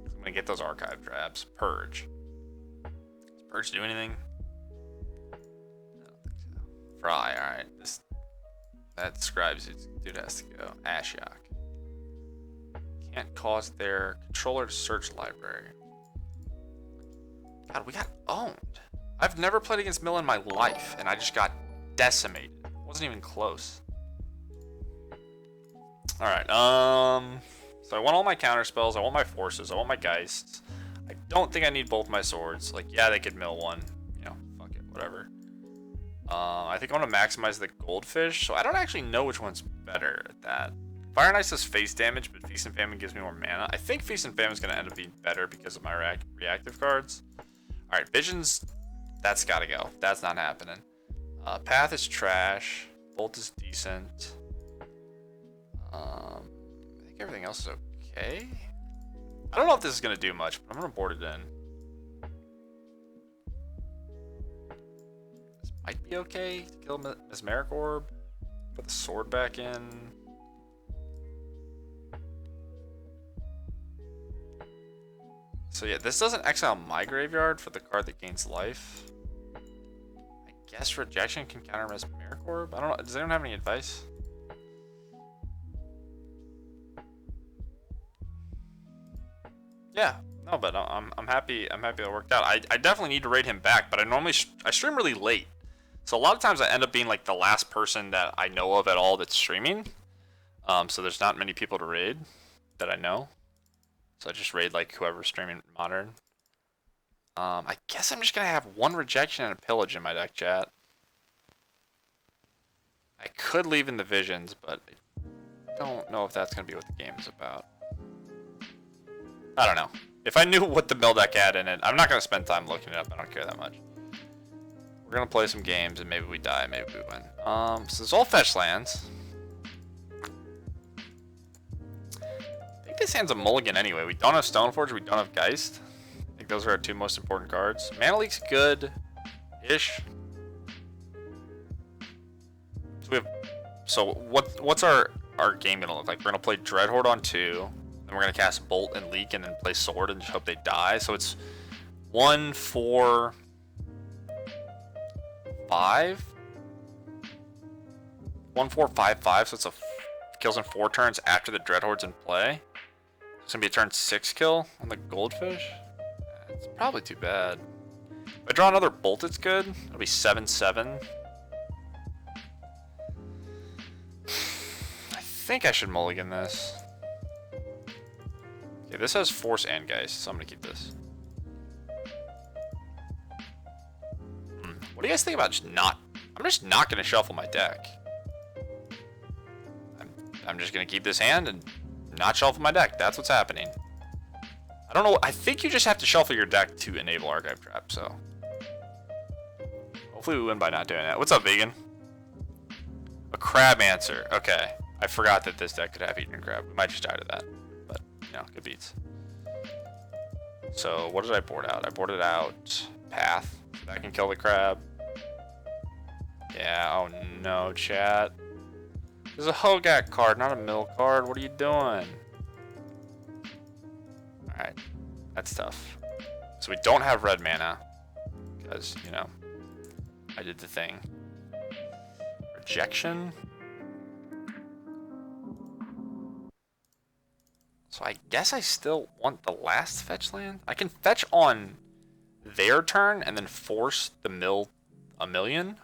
I'm gonna get those archive traps. Purge. Does Purge do anything? I don't think so. Fry. All right, that describes it. Dude has to go. Ashiok. Can't cause their controller to search library. God, we got owned. I've never played against Mill in my life, and I just got decimated. Wasn't even close. Alright, so I want all my counter spells, I want my forces, I want my geists. I don't think I need both my swords. Like, yeah, they could mill one. You know, fuck it, whatever. I think I want to maximize the goldfish, so I don't actually know which one's better at that. Fire and Ice does face damage, but Feast and Famine gives me more mana. I think Feast and Famine is going to end up being better because of my reactive cards. Alright, Visions, that's got to go. That's not happening. Path is trash. Bolt is decent. I think everything else is okay. I don't know if this is going to do much, but I'm going to board it in. This might be okay to kill Mesmeric Orb. Put the sword back in. So yeah, this doesn't exile my graveyard for the card that gains life. I guess Rejection can counter Mesmeric Orb? I don't know. Does anyone have any advice? Yeah, no, but I'm happy. I'm happy that worked out. I definitely need to raid him back, but I stream really late, so a lot of times I end up being like the last person that I know of at all that's streaming. So there's not many people to raid that I know. So I just raid like whoever's streaming modern. I guess I'm just gonna have one rejection and a pillage in my deck, chat. I could leave in the visions, but I don't know if that's gonna be what the game is about. I don't know. If I knew what the mill deck had in it, I'm not going to spend time looking it up. I don't care that much. We're going to play some games and maybe we die, maybe we win. So it's all fetch lands. I think this hand's a mulligan anyway. We don't have Stoneforge, we don't have Geist. I think those are our 2 most important cards. Mana Leak's good-ish. So what's our game going to look like? We're going to play Dreadhorde on 2. Then we're going to cast Bolt and Leak and then play Sword and just hope they die. So it's 1, 4, 5. 1, 4, 5, 5. So it's kills in 4 turns after the Dreadhorde's in play. It's going to be a turn 6 kill on the Goldfish. It's probably too bad. If I draw another Bolt, it's good. It'll be 7, 7. I think I should mulligan this. Okay, this has Force and Geist, so I'm gonna keep this. What do you guys think about just not... I'm just not gonna shuffle my deck. I'm just gonna keep this hand and not shuffle my deck. That's what's happening. I don't know. I think you just have to shuffle your deck to enable Archive Trap, so... Hopefully we win by not doing that. What's up, Vegan? A Crab Answer. Okay. I forgot that this deck could have Eaten Crab. We might just die to that. But, you know, good beats. So, what did I board out? I boarded out Path. That can kill the crab. Yeah, oh no, chat. There's a Hogak card, not a mill card. What are you doing? Alright. That's tough. So we don't have red mana. Because, you know, I did the thing. Rejection? So I guess I still want the last fetch land. I can fetch on their turn and then force the mill a million.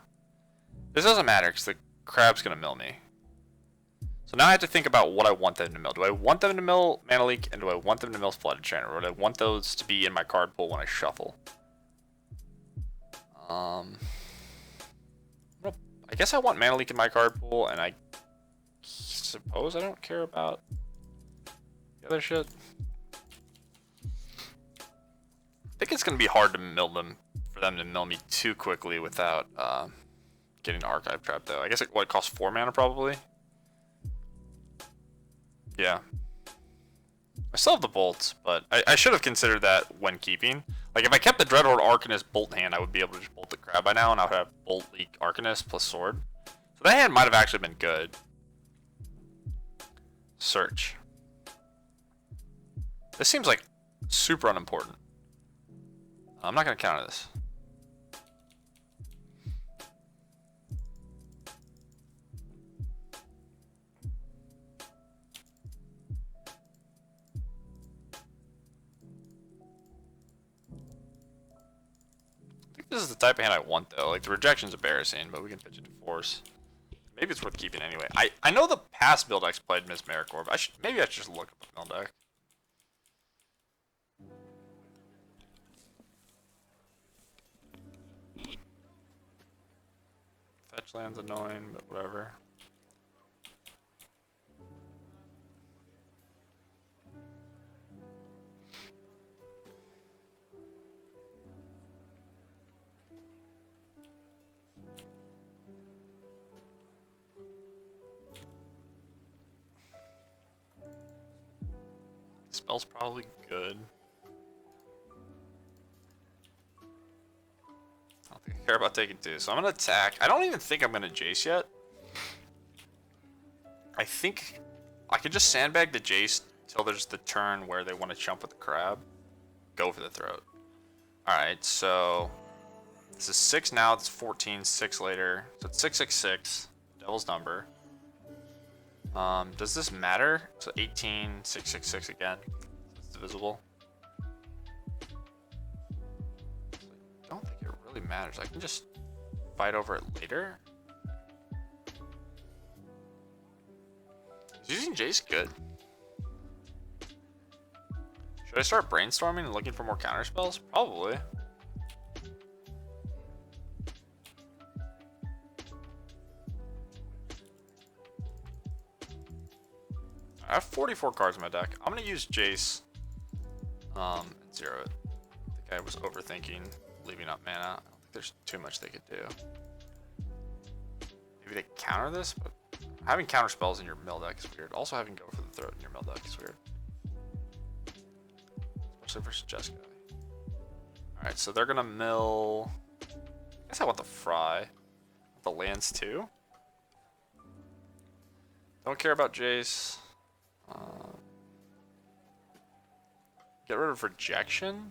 This doesn't matter because the crab's going to mill me. So now I have to think about what I want them to mill. Do I want them to mill Mana Leak and do I want them to mill Flooded Channel? Or do I want those to be in my card pool when I shuffle? I guess I want Mana Leak in my card pool, and I suppose I don't care about the other shit. I think it's going to be hard to mill them, for them to mill me too quickly without getting the Archive Trap, though. I guess it costs 4 mana, probably? Yeah. I still have the bolts, but I should have considered that when keeping. Like, if I kept the Dreadhorde Arcanist bolt hand, I would be able to just bolt the crab by now, and I would have Bolt Leak Arcanist plus Sword. So that hand might have actually been good. Search. This seems like super unimportant. I'm not going to counter this. This is the type of hand I want, though. Like, the rejection's embarrassing, but we can pitch it to force. Maybe it's worth keeping anyway. I know the past build decks played Miss Maricorp. Maybe I should just look up a build deck. Fetch land's annoying, but whatever. Spell's probably good. I don't think I care about taking 2, so I'm gonna attack. I don't even think I'm gonna Jace yet. I think I could just sandbag the Jace till there's the turn where they want to jump with the crab. Go for the throat. Alright, so this is 6 now, it's 14, 6 later. So it's 666, devil's number. Does this matter? So 18, 666 again. It's divisible. I don't think it really matters. I can just fight over it later. Is using Jace good? Should I start brainstorming and looking for more counter spells? Probably. I have 44 cards in my deck. I'm gonna use Jace and zero it. I think I was overthinking leaving up mana. I don't think there's too much they could do. Maybe they counter this, but having counter spells in your mill deck is weird. Also having go for the throat in your mill deck is weird. Especially versus Jeskai. Alright, so they're gonna mill. I guess I want the Fry. The lands too. Don't care about Jace. Get rid of rejection.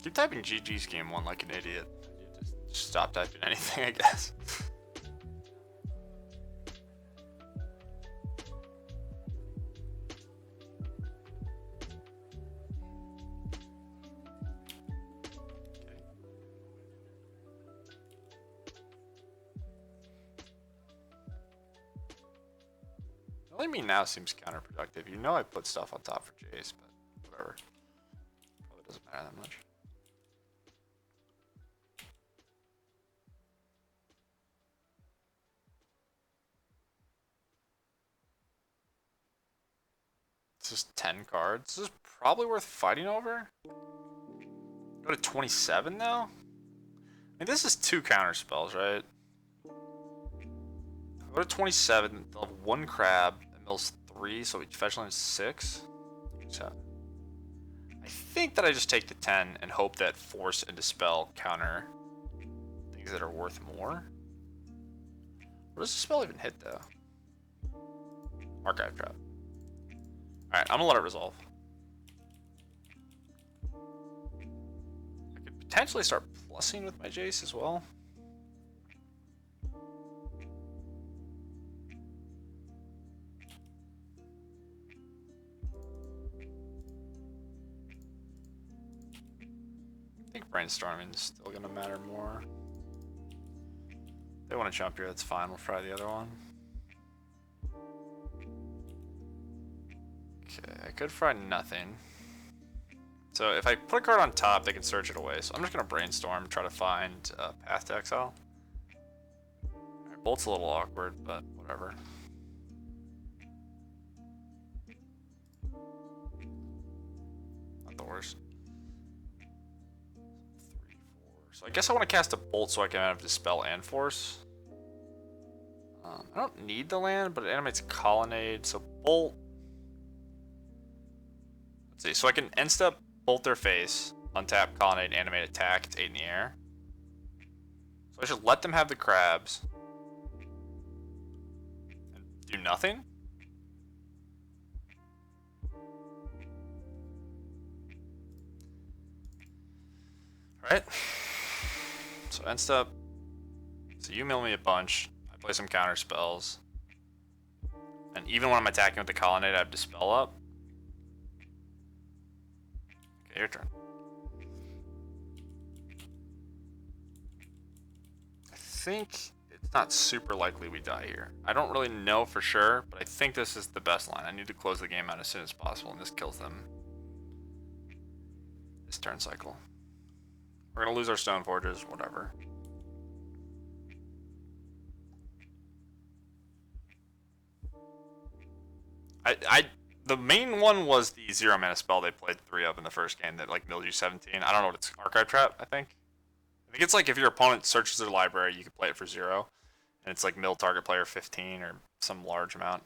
Keep typing GG's game 1 like an idiot. Just stop typing anything, I guess. Killing me now seems counterproductive. You know I put stuff on top for Jace, but whatever. Probably doesn't matter that much. It's just 10 cards. This is probably worth fighting over. Go to 27 though? I mean, this is 2 counter spells, right? Go to 27, they'll have 1 crab, and mills 3, so each fetch line is 6. So, I think that I just take the 10 and hope that force and dispel counter things that are worth more. What does the spell even hit though? Archive trap. Alright, I'm gonna let it resolve. I could potentially start plussing with my Jace as well. I think brainstorming is still gonna matter more. If they want to jump here, that's fine. We'll try the other one. Okay, I could fry nothing. So if I put a card on top, they can search it away. So I'm just gonna brainstorm, try to find a path to exile. Alright, Bolt's a little awkward, but whatever. Not the worst. 3, 4. So I guess I want to cast a Bolt so I can have Dispel and Force. I don't need the land, but it animates a Colonnade, so Bolt. Let's see, so I can end step Bolt their face, untap Colonnade, animate attack, it's 8 in the air. So I should let them have the crabs. And do nothing? Alright. So end step. So you mill me a bunch. I play some counter spells. And even when I'm attacking with the Colonnade, I have Dispel up. Okay, your turn. I think it's not super likely we die here. I don't really know for sure, but I think this is the best line. I need to close the game out as soon as possible, and this kills them this turn cycle. We're gonna lose our Stone Forges, whatever. The main one was the 0 mana spell they played 3 of in the first game that like milled you 17. I don't know what it's, Archive Trap, I think. I think it's like if your opponent searches their library, you can play it for 0. And it's like mill target player 15 or some large amount.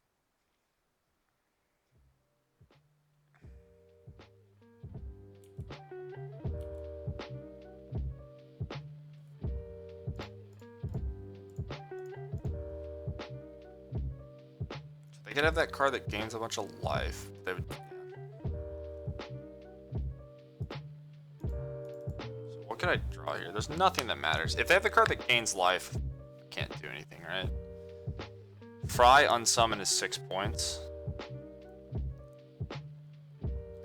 They could have that card that gains a bunch of life. They would, yeah. So what could I draw here? There's nothing that matters. If they have the card that gains life, I can't do anything, right? Fry unsummon is 6 points.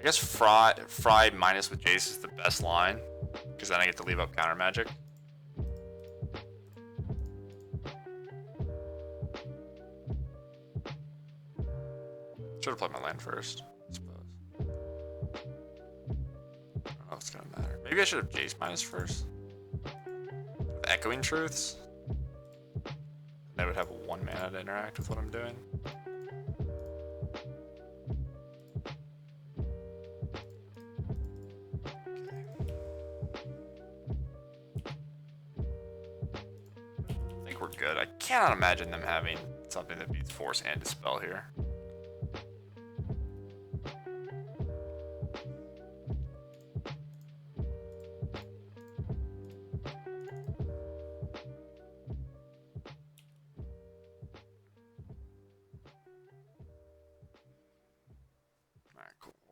I guess Fry minus with Jace is the best line, because then I get to leave up counter magic. Should have played my land first, I suppose. I don't know if it's gonna matter. Maybe I should have Jace minus first. With Echoing Truths, I would have 1 mana to interact with what I'm doing. Okay. I think we're good. I cannot imagine them having something that beats Force and Dispel here.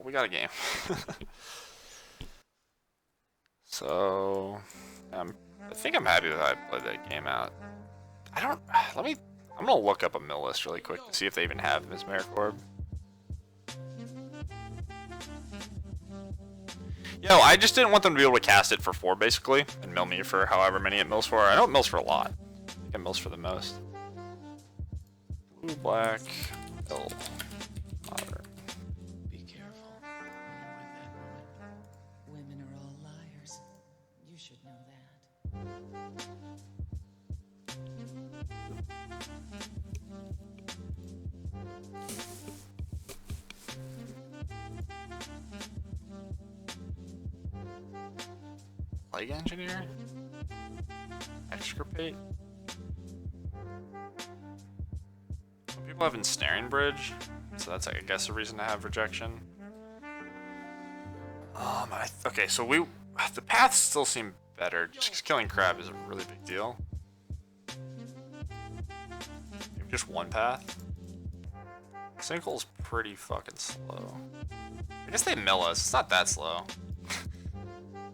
We got a game. So, I think I'm happy that I played that game out. I'm gonna look up a mill list really quick to see if they even have Mesmeric Orb. Yo, I just didn't want them to be able to cast it for 4 basically, and mill me for however many it mills for. I know it mills for a lot. I think it mills for the most. Blue, black, mill, modern. Women are all liars. You should know that. Plague Engineer? Extirpate? Some people have Ensnaring Bridge, so that's, I guess, a reason to have Rejection. Okay, so the paths still seem better, just because killing crab is a really big deal. Maybe just one path. Sinkhole's pretty fucking slow. I guess they mill us. It's not that slow.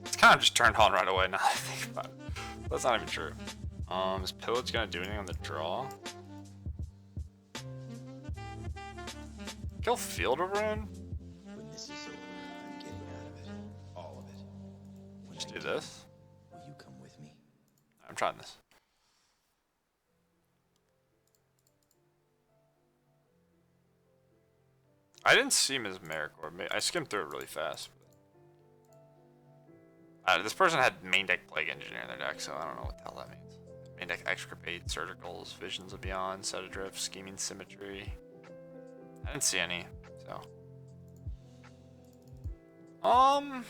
It's kind of just turned on right away now that I think about it. That's not even true. Is Pillage gonna do anything on the draw? Kill Field of Ruin? When this is over, I'm getting out of it. All of it. When Just I do do, this. will you come with me? I'm trying this. I didn't see Ms. Maricore. I skimmed through it really fast. This person had main deck Plague Engineer in their deck, so I don't know what the hell that means. Main deck Extirpate, Surgicals, Visions of Beyond, Set Adrift, Scheming Symmetry. I didn't see any, so. I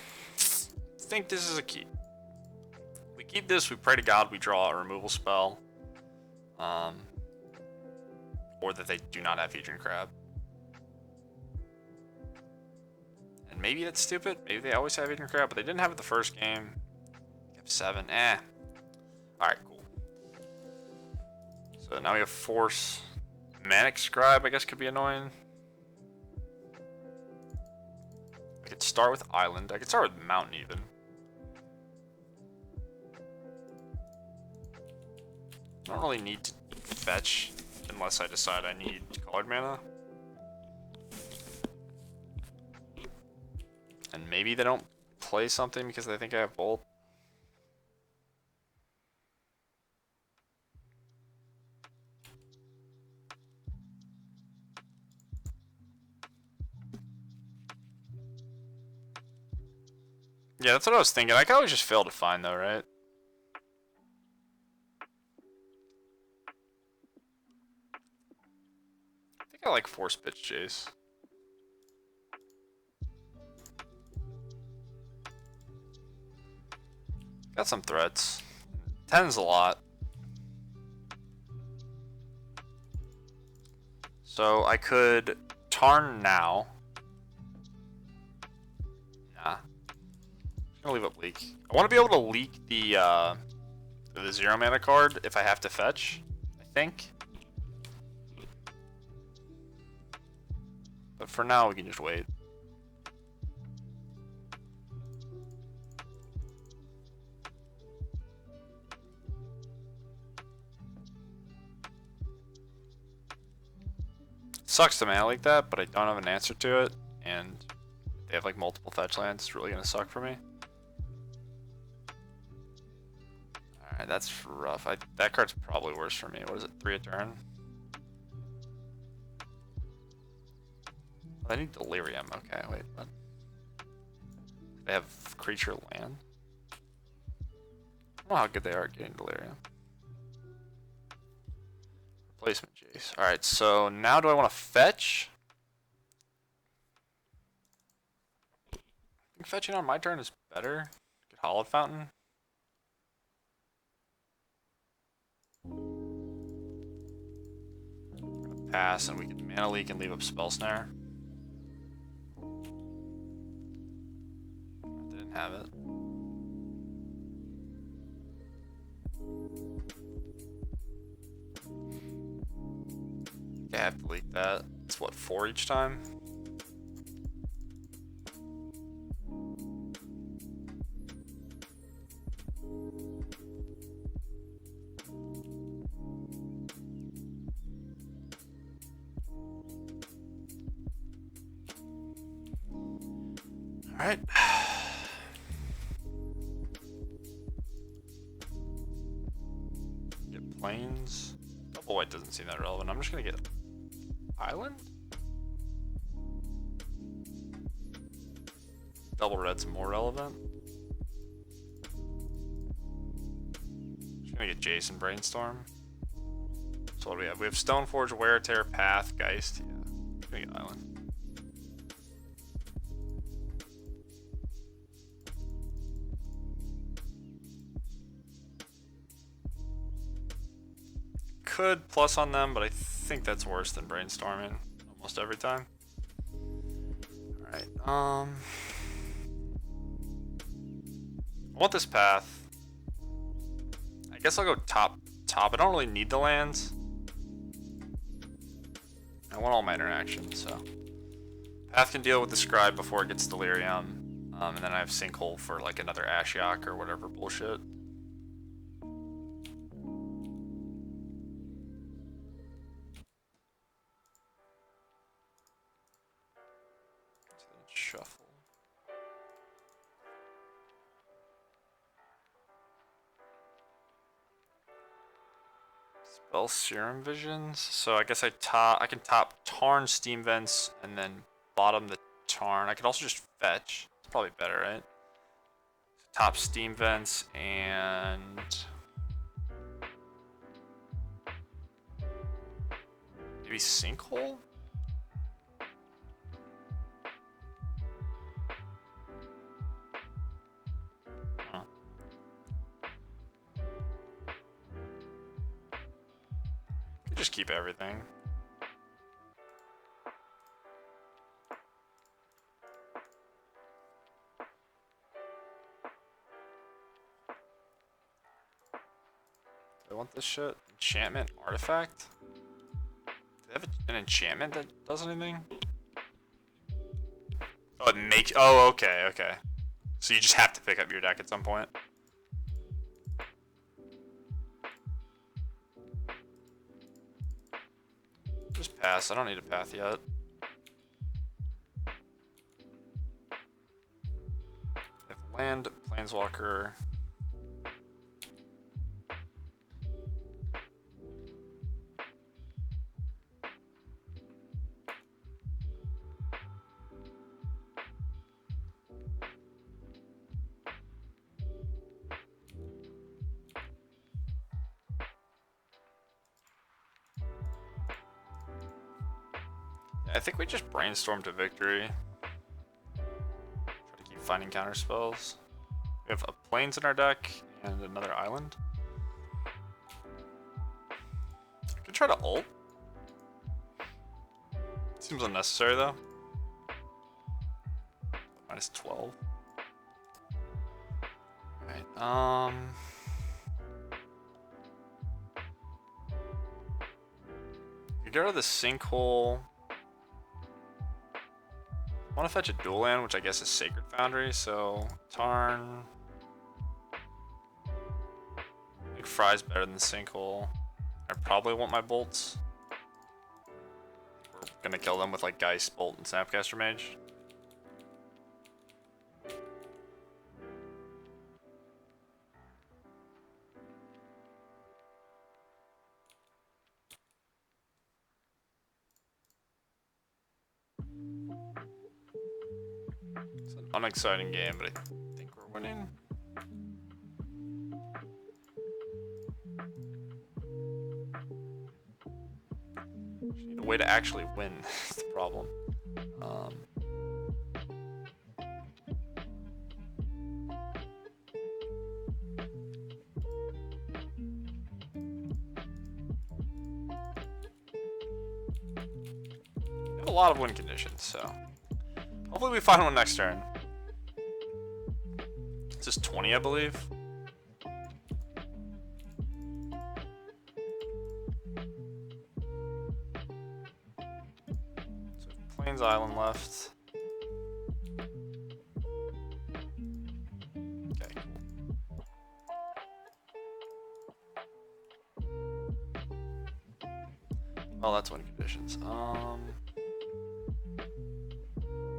think this is a keep. We keep this, we pray to God we draw a removal spell. Or that they do not have Hedron Crab. And maybe that's stupid. Maybe they always have Hedron Crab, but they didn't have it the first game. Kept 7. Alright, cool. So now we have Force. Manic Scribe, I guess, could be annoying. I could start with Island. I could start with Mountain even. I don't really need to fetch unless I decide I need colored mana. And maybe they don't play something because they think I have Bolt. Yeah, that's what I was thinking. I could always just fail to find though, right? I think I like Force Pitch Chase. Got some threats. 10's a lot. So I could Tarn now. Nah. I'm gonna leave up Leak. I want to be able to leak the 0 mana card if I have to fetch, I think. But for now we can just wait. Sucks to mana like that, but I don't have an answer to it, and they have like multiple fetch lands. It's really gonna suck for me. Alright, that's rough. That card's probably worse for me. What is it? 3 a turn? I need Delirium. Okay, wait, what? They have creature land? I don't know how good they are at getting Delirium. Replacement Jace. Alright, so now do I want to fetch? I think fetching on my turn is better. Get Hollow Fountain. We're gonna pass and we can Mana Leak and leave up Spell Snare. Didn't have it. I have to leak that. It's what, 4 each time? Alright. Get planes. Double white doesn't seem that relevant. I'm just gonna get Island? Double red's more relevant. Just gonna get Jason Brainstorm. So what do we have? We have Stoneforge, Wear Tear, Path, Geist. Yeah, gonna get Island. could plus on them, but I think that's worse than brainstorming almost every time. Alright, I want this path. I guess I'll go top. I don't really need the lands. I want all my interactions, so. Path can deal with the scribe before it gets delirium. And then I have sinkhole for like another Ashiok or whatever bullshit. Shuffle. Spell Serum Visions. So I guess I can top Tarn Steam Vents and then bottom the Tarn. I could also just fetch. It's probably better, right? Top Steam Vents and maybe Sinkhole? Huh. Could just keep everything. I want this shit. Enchantment artifact? Do they have an enchantment that does anything? Oh, it makes. Oh, okay, okay. So you just have to pick up your deck at some point. Just pass. I don't need a path yet. If land, planeswalker. I think we just brainstorm to victory. Try to keep finding counter spells. We have a plains in our deck and another island. I could try to ult. Seems unnecessary though. Minus 12. Alright, you get rid of the sinkhole. I want to fetch a dual land, which I guess is Sacred Foundry, so Tarn. I think Fry's better than Sinkhole. I probably want my bolts. We're gonna kill them with like Geist, Bolt, and Snapcaster Mage. It's an unexciting game, but I think we're winning. Just need a way to actually win. That's the problem. We have a lot of win conditions, so hopefully we find one next turn. This is 20, I believe. So Plains Island left. Okay, cool. Well, that's win conditions. I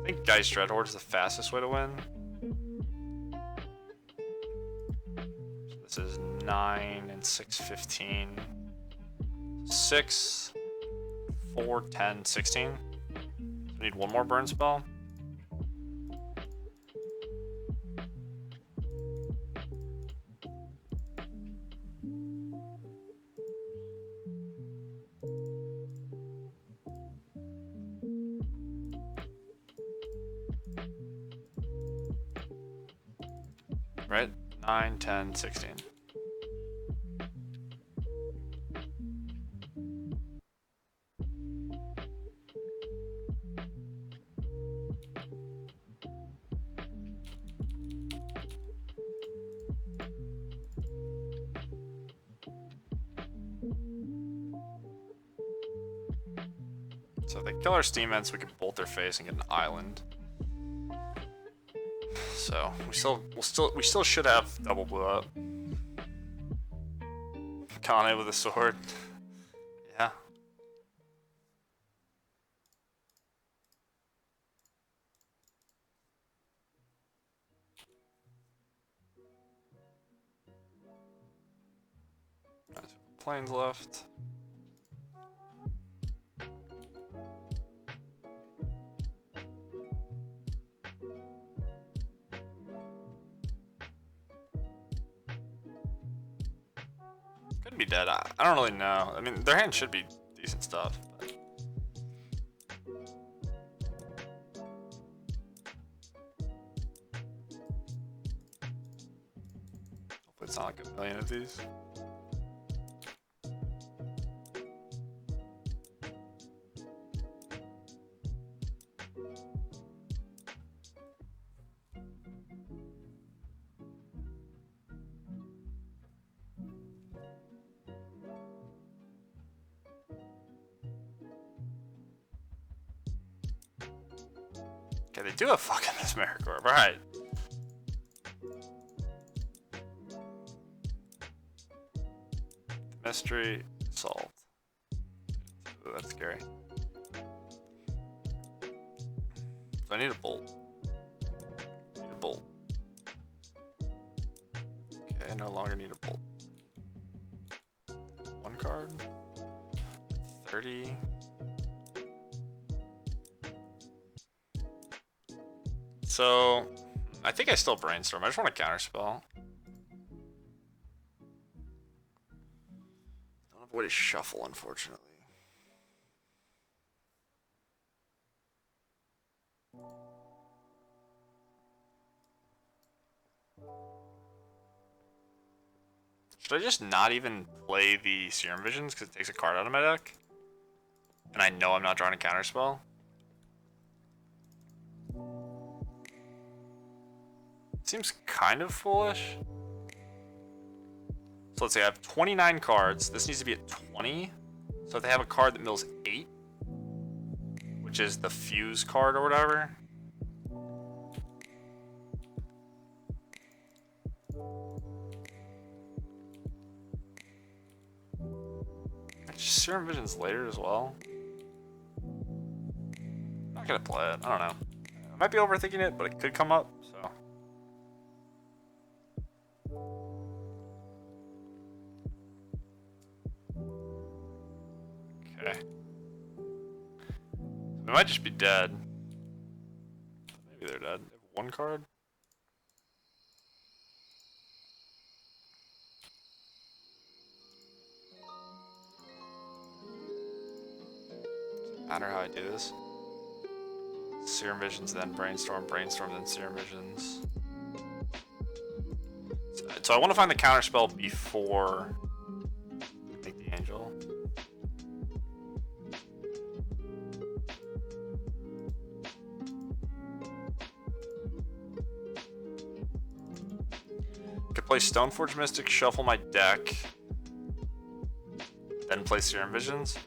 think Geist Dreadhorde is the fastest way to win. So this is 9 and 6, 15. 6, 4, 10, 16. We need one more burn spell. Right? 9, 10, 16. So if they kill our steam vents, we can bolt their face and get an island. So we still should have double blue up. Kane with a sword. Yeah. Planes left. Could be dead. I don't really know. I mean, their hand should be decent stuff. But... hopefully it's not like a million of these. Okay, they do have fucking this Maricorp. Alright. Mystery solved. Ooh, that's scary. So I need a bolt. Need a bolt. Okay, I no longer need a bolt. One card. 30. So, I think I still brainstorm. I just want to counterspell. Don't have a way to shuffle, unfortunately. Should I just not even play the Serum Visions because it takes a card out of my deck? And I know I'm not drawing a counterspell? Seems kind of foolish. So let's say I have 29 cards. This needs to be at 20. So if they have a card that mills 8, which is the fuse card or whatever. Serum Visions later as well. I'm not gonna play it. I don't know. I might be overthinking it, but it could come up. So. Okay. They might just be dead. Maybe they're dead. They have one card. Doesn't matter how I do this. Serum Visions, then Brainstorm, Brainstorm, then Serum Visions. So I want to find the counterspell before I make the Angel. Could play Stoneforge Mystic, shuffle my deck, then play Serum Visions.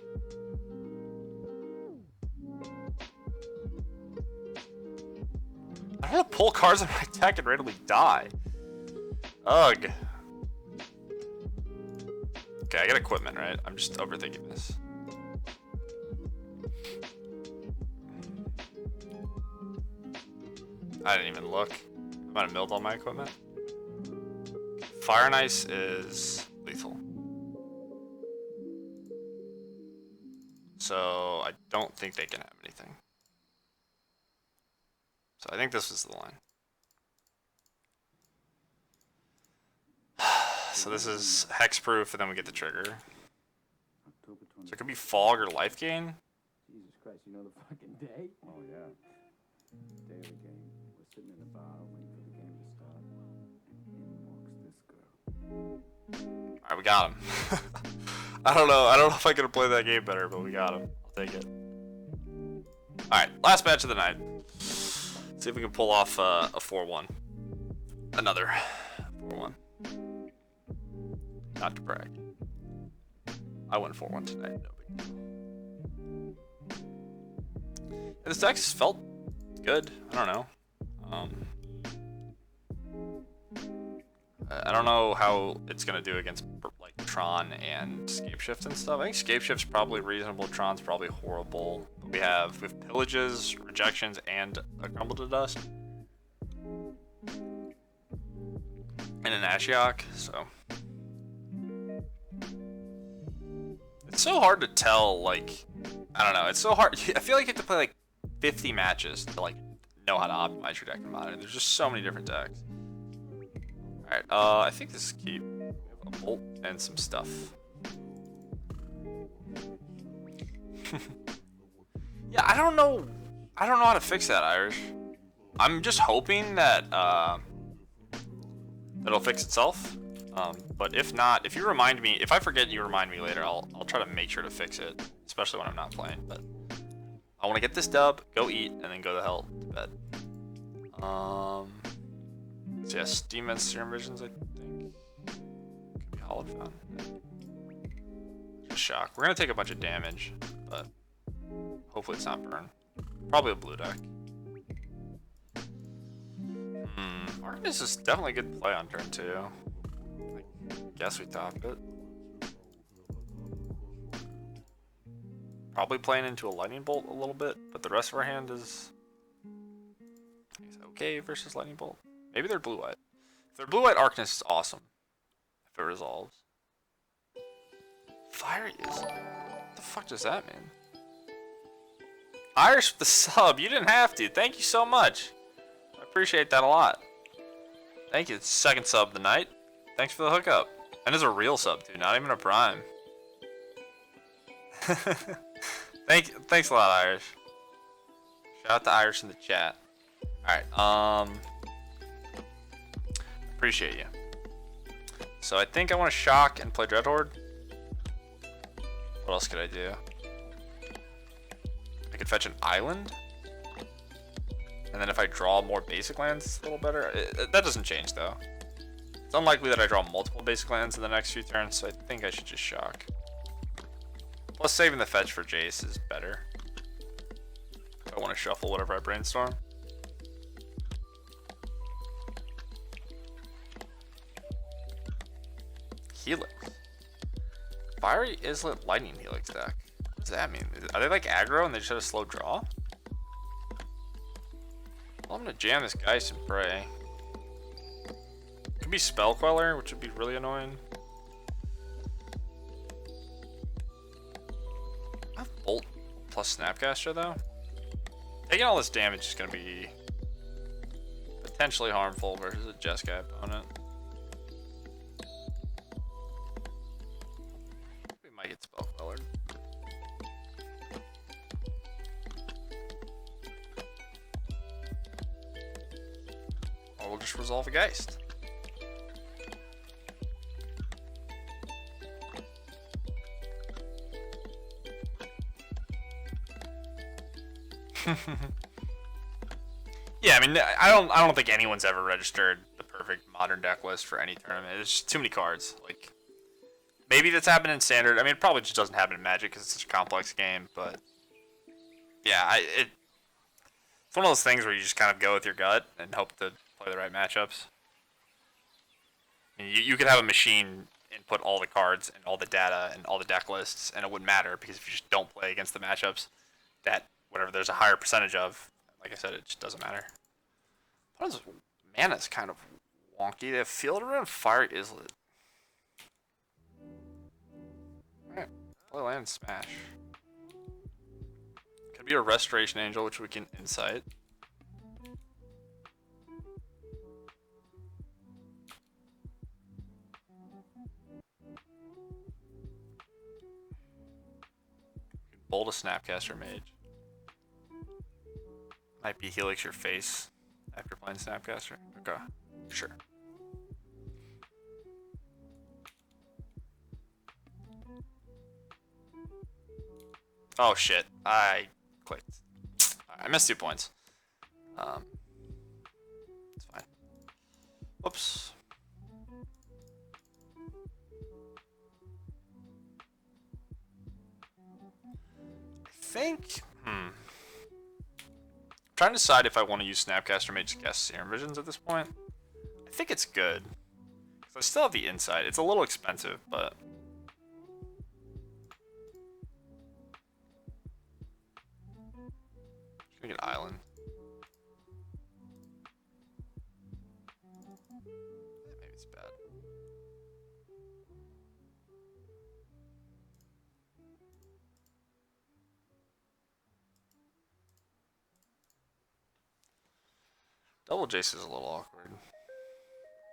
I don't want to pull cards in my deck and randomly die. Ugh. Okay, I got equipment, right? I'm just overthinking this. I didn't even look. I might have milled all my equipment. Fire and Ice is lethal. So I don't think they can have anything. So I think this was the line. So this is hexproof, and then we get the trigger. So it could be fog or life gain. Jesus Christ, you know the fucking day? Oh, yeah. Day of the game. We're sitting in the bar waiting for the game to start. In walks this girl. Alright, we got him. I don't know if I could have played that game better, but we got him. I'll take it. Alright, last match of the night. See if we can pull off a 4-1. Another 4-1. Not to brag. I went 4-1 tonight, no big deal. This deck felt good. I don't know. I don't know how it's gonna do against like Tron and Scapeshift and stuff. I think Scapeshift's probably reasonable. Tron's probably horrible. But we have Pillages, Rejections, and a Crumble to Dust, and an Ashiok. So it's so hard to tell. Like, I don't know. It's so hard. I feel like you have to play like 50 matches to like know how to optimize your deck in Modern. There's just so many different decks. Alright, I think this is keep. We have a bolt and some stuff. Yeah, I don't know how to fix that, Irish. I'm just hoping that that'll fix itself. But if not, if you remind me, if I forget, you remind me later. I'll try to make sure to fix it, especially when I'm not playing. But I want to get this dub, go eat, and then go the hell to bed. So yeah, Steam and Serum Visions, I think. Could be Hollowed Fountain. Just shock. We're gonna take a bunch of damage, but hopefully it's not burn. Probably a blue deck. Arcanist is definitely a good play on turn 2. I guess we top it. Probably playing into a Lightning Bolt a little bit, but the rest of our hand is okay versus Lightning Bolt. Maybe they're blue-white. If they're blue-white, Arcanist is awesome. If it resolves. Fire is... What the fuck does that mean? Irish with the sub. You didn't have to. Thank you so much. I appreciate that a lot. Thank you. It's second sub of the night. Thanks for the hookup. And it's a real sub, too. Not even a prime. Thanks a lot, Irish. Shout out to Irish in the chat. Alright, appreciate you. So I think I want to shock and play Dreadhorde. What else could I do? I could fetch an island. And then if I draw more basic lands, it's a little better. That doesn't change though. It's unlikely that I draw multiple basic lands in the next few turns, so I think I should just shock. Plus saving the fetch for Jace is better. If I want to shuffle whatever I brainstorm. Helix. Fiery Islet Lightning Helix deck. What does that mean? Are they like aggro and they just have a slow draw? Well, I'm gonna jam this Geist and pray. Could be Spell Queller, which would be really annoying. I have Bolt plus Snapcaster though. Taking all this damage is gonna be potentially harmful versus a Jeskai opponent. Might get Spell Queller. Or we'll just resolve a Geist. Yeah, I mean, I don't think anyone's ever registered the perfect modern deck list for any tournament. It's just too many cards. Like, maybe that's happened in Standard. I mean, it probably just doesn't happen in Magic because it's such a complex game. But yeah, it's one of those things where you just kind of go with your gut and hope to play the right matchups. I mean, you could have a machine input all the cards and all the data and all the deck lists, and it wouldn't matter because if you just don't play against the matchups that whatever there's a higher percentage of, like I said, it just doesn't matter. Mana's kind of wonky. They have Field Rune, Fire Islet. Alright, play land smash. Could be a Restoration Angel, which we can insight. Bolt a Snapcaster Mage. Might be Helix your face after playing Snapcaster. Okay, sure. Oh shit, I clicked. I missed 2 points. It's fine. Whoops. I think, trying to decide if I want to use Snapcaster Mage to cast Serum Visions at this point. I think it's good. I still have the Insight. It's a little expensive, but... Just gonna get Island. Maybe it's bad. Double Jace is a little awkward.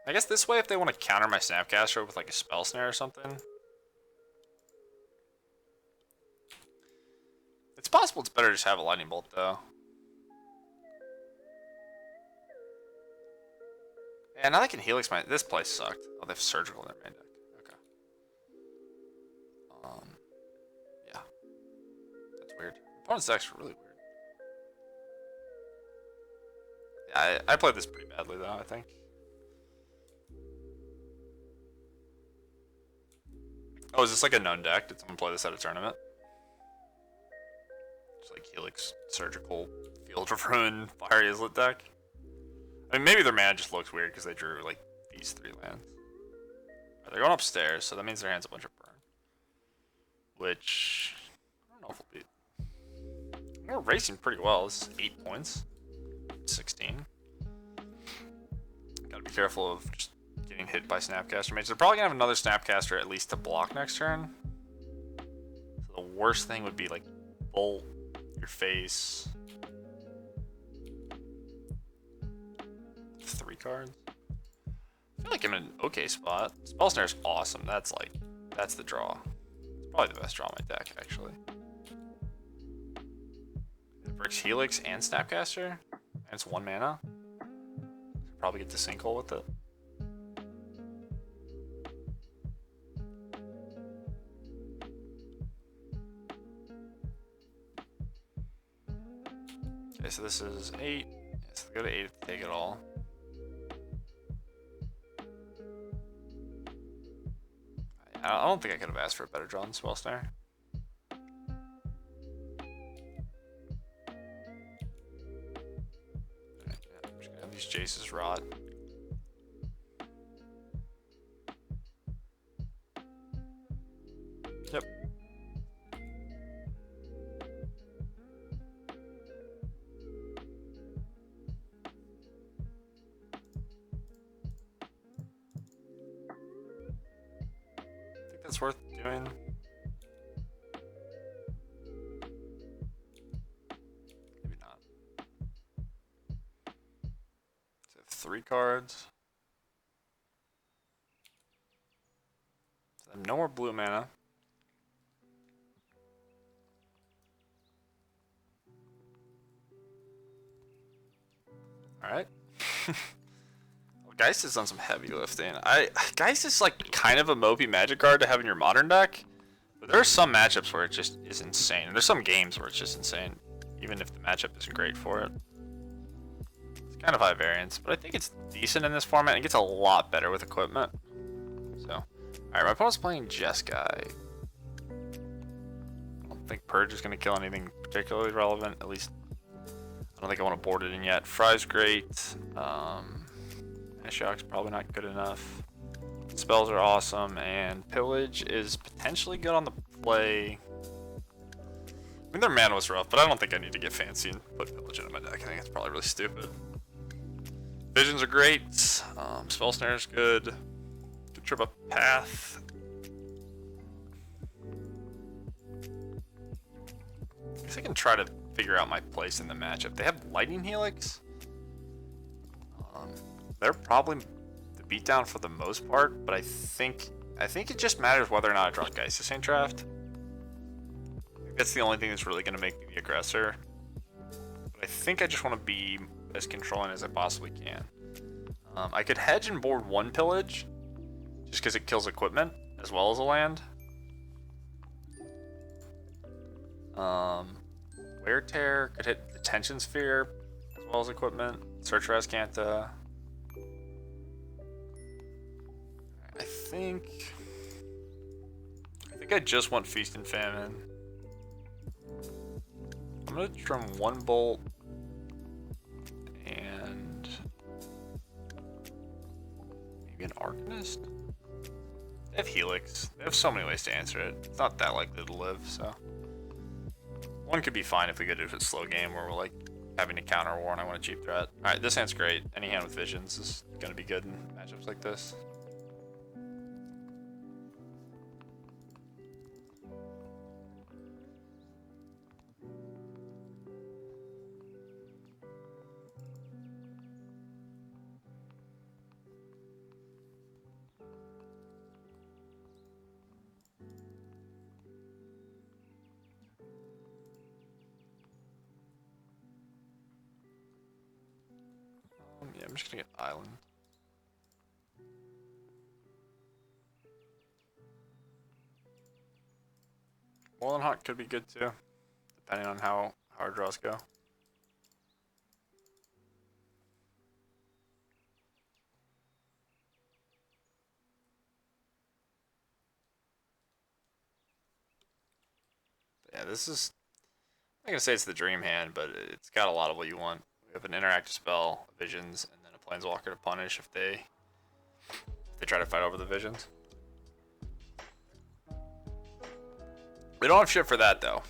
I guess this way, if they want to counter my Snapcaster with like a Spell Snare or something. It's possible it's better to just have a Lightning Bolt, though. Yeah, now they can Helix my... This place sucked. Oh, they have Surgical in their main deck. Okay. Yeah. That's weird. Opponent's decks are really weird. Yeah, I played this pretty badly, though, I think. Oh, is this like a known deck? Did someone play this at a tournament? It's like Helix, Surgical, Field of Ruin, Fiery Islet deck. I mean, maybe their mana just looks weird because they drew like these 3 lands. They're going upstairs, so that means their hand's a bunch of burn. Which, I don't know if it'll beat. We're racing pretty well. This is 8 points. 16. Gotta be careful of just getting hit by Snapcaster Mage. They're probably gonna have another Snapcaster at least to block next turn. So the worst thing would be like bolt your face. 3 cards. I feel like I'm in an okay spot. Spell Snare's awesome. That's the draw. It's probably the best draw in my deck, actually. It breaks Helix and Snapcaster, and it's 1 mana. Probably get the Sinkhole with it. Okay, so this is 8. So go to 8 to take it all. I don't think I could have asked for a better draw than Spell Snare. I'm just gonna have these Jace's rot. Yep. That's worth doing. Maybe not. So I have 3 cards. So I have no more blue mana. Alright. Geist has done some heavy lifting. Geist is like kind of a mopey Magic card to have in your modern deck, but there are some matchups where it just is insane. And there's some games where it's just insane, even if the matchup isn't great for it. It's kind of high variance, but I think it's decent in this format. It gets a lot better with equipment. So, alright, my opponent's playing Jeskai. I don't think Purge is going to kill anything particularly relevant. At least, I don't think I want to board it in yet. Fry's great. Shock's probably not good enough. Spells are awesome, and Pillage is potentially good on the play. I mean, their mana was rough, but I don't think I need to get fancy and put Pillage into my deck. I think it's probably really stupid. Visions are great. Spell Snare is good. Good trip up Path. I guess I can try to figure out my place in the matchup. They have Lightning Helix. They're probably the beatdown for the most part, but I think it just matters whether or not I draw Geist Saint Draft. I think that's the only thing that's really going to make me the aggressor. But I think I just want to be as controlling as I possibly can. I could hedge and board 1 Pillage, just because it kills equipment as well as a land. Wear Tear could hit Detention Sphere as well as equipment. Search for Azcanta. I think I just want Feast and Famine. I'm gonna trim 1 bolt Maybe an Arcanist? They have Helix. They have so many ways to answer it. It's not that likely to live, so. One could be fine if we get into a slow game where we're like having to counter war and I want a cheap threat. Alright, this hand's great. Any hand with visions is gonna be good in matchups like this. Yeah, I'm just gonna get Island. Moreland Hawk could be good too, depending on how our draws go. Yeah, this is, I'm not gonna say it's the dream hand, but it's got a lot of what you want. We have an interactive spell, visions, and then a planeswalker to punish if they try to fight over the visions. We don't have shit for that though.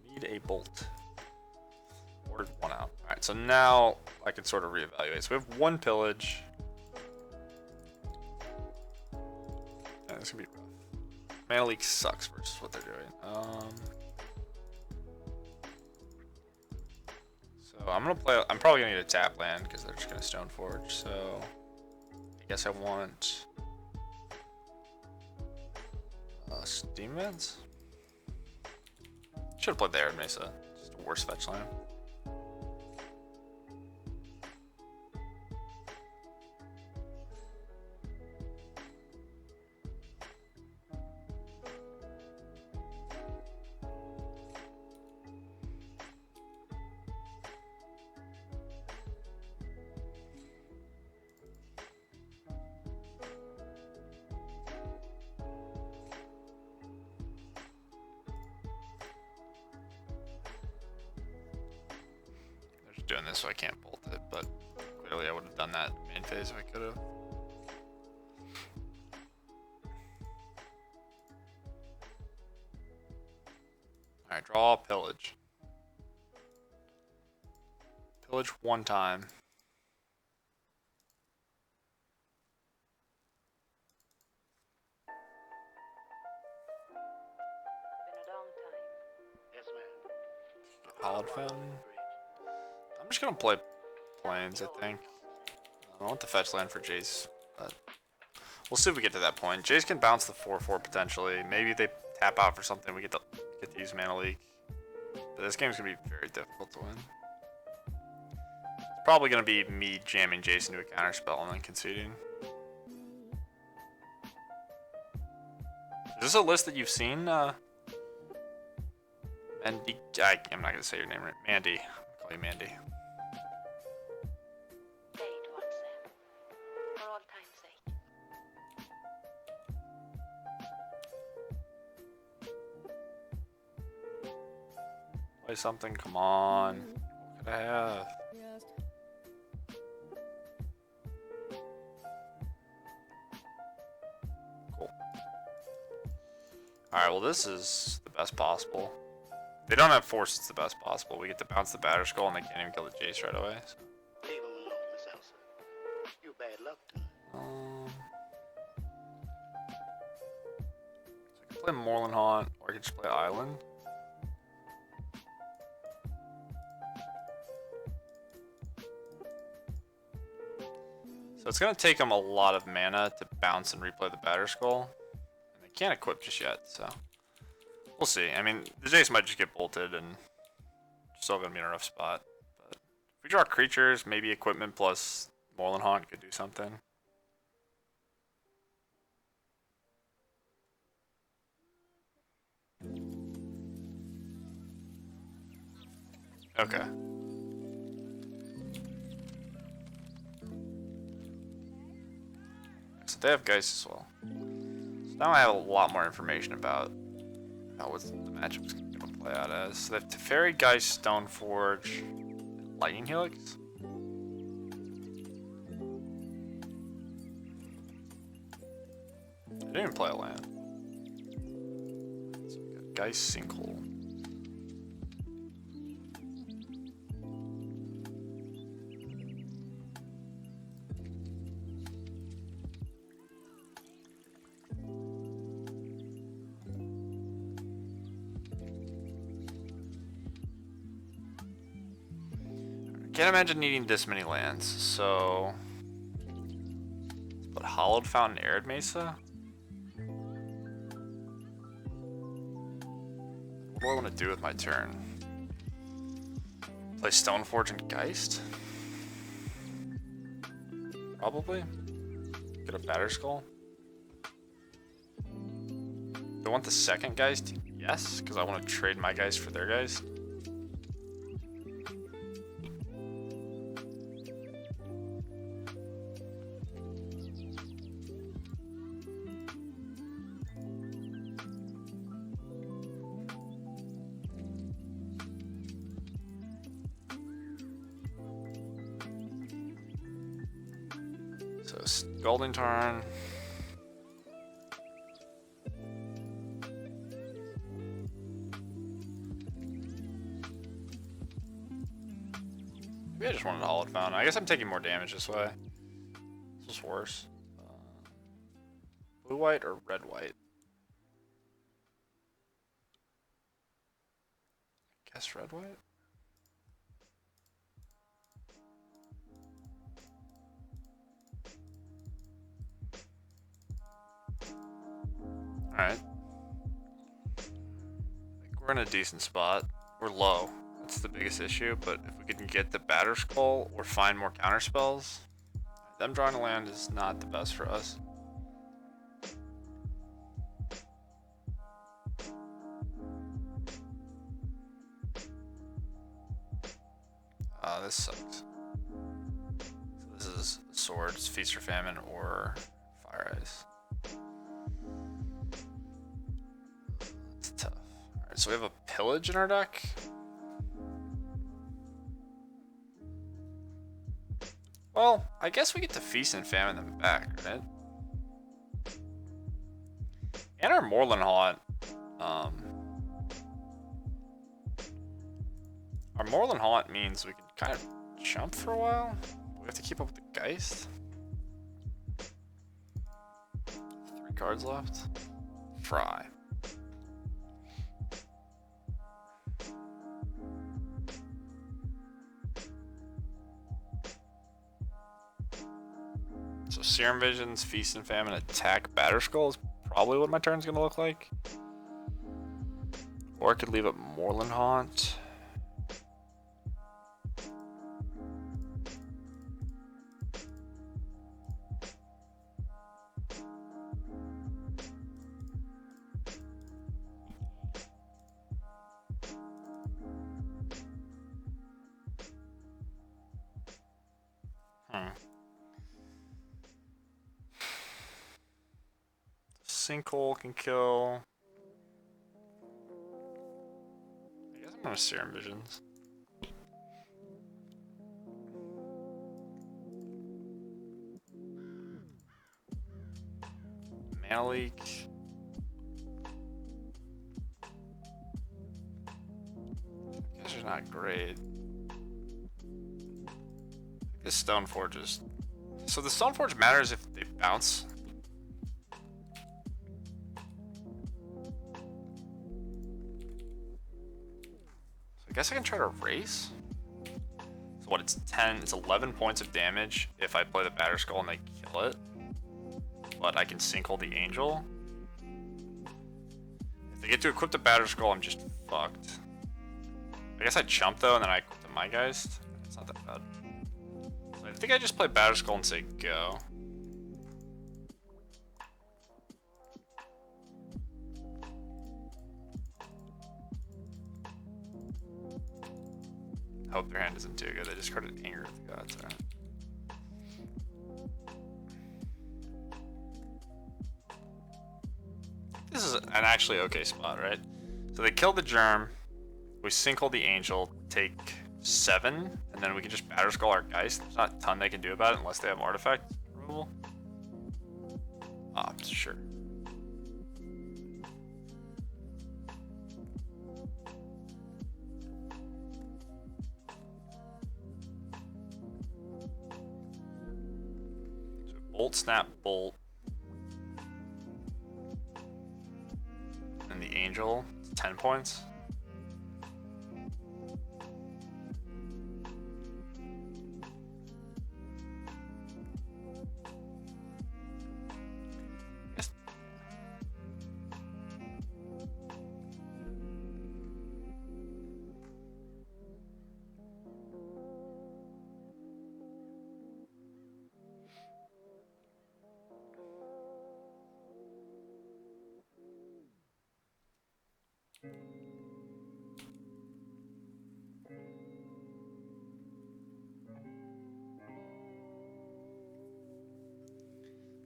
We need a bolt. Ordered one out. Alright, so now I can sort of reevaluate. So we have one pillage. Yeah, this is gonna be rough. Mana leak sucks versus what they're doing. So I'm gonna play. I'm probably gonna need a tap land because they're just gonna Stoneforge. So I guess I want Steam Vents. Should have played the Arid Mesa. Just a worse fetch land. Doing this so I can't bolt it, but clearly I would have done that main phase if I could have. Alright, draw pillage. Pillage one time. Hallowed Fountain. I'm just gonna play planes, I think. I want the fetch land for Jace, but we'll see if we get to that point. Jace can bounce the 4/4 potentially. Maybe they tap out for something. We get to use Mana Leak. But this game's gonna be very difficult to win. It's probably gonna be me jamming Jace into a counter spell and then conceding. Is this a list that you've seen? Mandy, I'm not gonna say your name right. Mandy. I'll call you Mandy. Play something, come on. What could I have? Cool. Alright, well this is the best possible. They don't have force, it's the best possible. We get to bounce the Batter Skull and they can't even kill the Jace right away. So. Leave him alone, Miss Elsa. You bad luck to him. So I can play Moreland Haunt, or I can just play Island. So it's going to take them a lot of mana to bounce and replay the Batter Skull. And they can't equip just yet, so we'll see. I mean, the Jace might just get bolted and still going to be in a rough spot. But if we draw creatures, maybe equipment plus Moreland Haunt could do something. Okay. So they have Geist as well. So now I have a lot more information about what the matchup's going to play out as. So they have Teferi, Geist, Stoneforge, Lightning Helix. didn't even play a land. So we got Geist Sinkhole. Can't imagine needing this many lands, so let's put Hollowed Fountain, Arid Mesa. What do I want to do with my turn? Play Stoneforge and Geist? Probably. Get a Batter Skull. Do I want the second Geist? Yes, because I want to trade my Geist for their Geist. So Golden Tarn. Maybe I just wanted a Hollowed Fountain. I guess I'm taking more damage this way. This is worse. Blue-white or red-white? I guess red-white? Alright. I think we're in a decent spot. We're low. That's the biggest issue, but if we can get the Batter Skull or find more counter spells, them drawing a land is not the best for us. This sucks. So this is Swords, Feast or Famine, or Fire Ice. It's tough. Alright, so we have a Pillage in our deck. Well, I guess we get to Feast and Famine them back, right? And our Moorland Haunt. Our Moorland Haunt means we can kind of jump for a while. We have to keep up with the Geist. 3 cards left. Fry. So Serum Visions, Feast and Famine, attack Batter Skull is probably what my turn's gonna look like. Or I could leave it Moorland Haunt. Sinkhole can kill. I guess I'm gonna Serum Visions. Mana Leak. These are not great. This Stoneforge is. So the Stoneforge matters if they bounce. I guess I can try to race. So what, it's 10, it's 11 points of damage if I play the Batter Skull and they kill it. But I can Sinkhole the Angel. If they get to equip the Batter Skull, I'm just fucked. I guess I chump though, and then I equip the My Geist. It's not that bad. So I think I just play Batter Skull and say go. Hope their hand isn't too good. They discarded Anger of the Gods. Right? This is an actually okay spot, right? So they kill the Germ. We Sinkhole the Angel, take 7, and then we can just Batter Skull our Geist. There's not a ton they can do about it unless they have artifact removal. Sure. Bolt, Snap, Bolt. And the Angel, 10 points. Yes.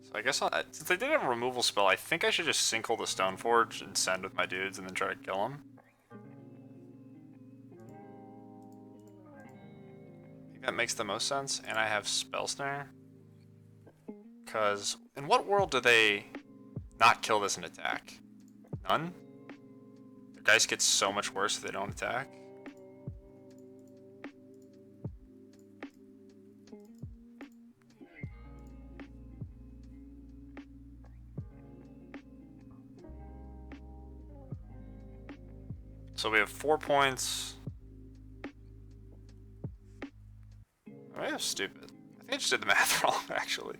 So I guess since they did have a removal spell, I think I should just sinkhole the Stoneforge and send with my dudes and then try to kill him. I think that makes the most sense. And I have Spell Snare. Because in what world do they not kill this in attack? None? The dice get so much worse if they don't attack. So we have 4 points. I am stupid. I think I just did the math wrong, actually.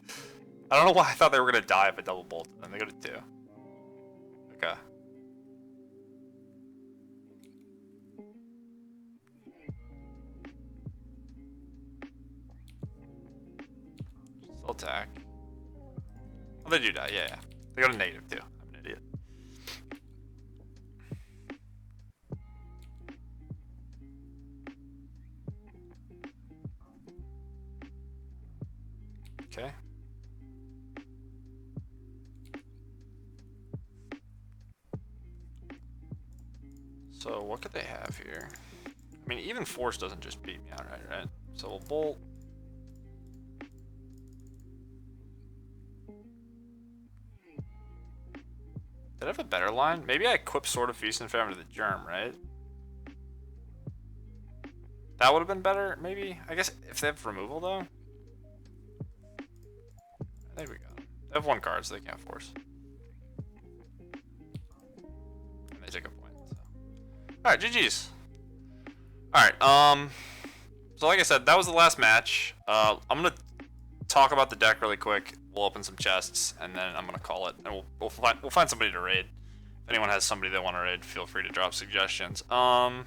I don't know why I thought they were going to die if I double bolted them. They go to 2. Okay. Still attack. Oh, they do die. Yeah, yeah. They go to negative 2. I'm an idiot. Okay. So what could they have here? I mean, even Force doesn't just beat me outright, right? So we'll bolt. Did I have a better line? Maybe I equip Sword of Feast and Famine to the Germ, right? That would have been better, maybe? I guess if they have removal, though. I think we got them. They have 1 card, so they can't force. And they take a point, so. Alright, GG's. Alright, so like I said, that was the last match. I'm gonna talk about the deck really quick. We'll open some chests, and then I'm gonna call it. And we'll find somebody to raid. If anyone has somebody they want to raid, feel free to drop suggestions. But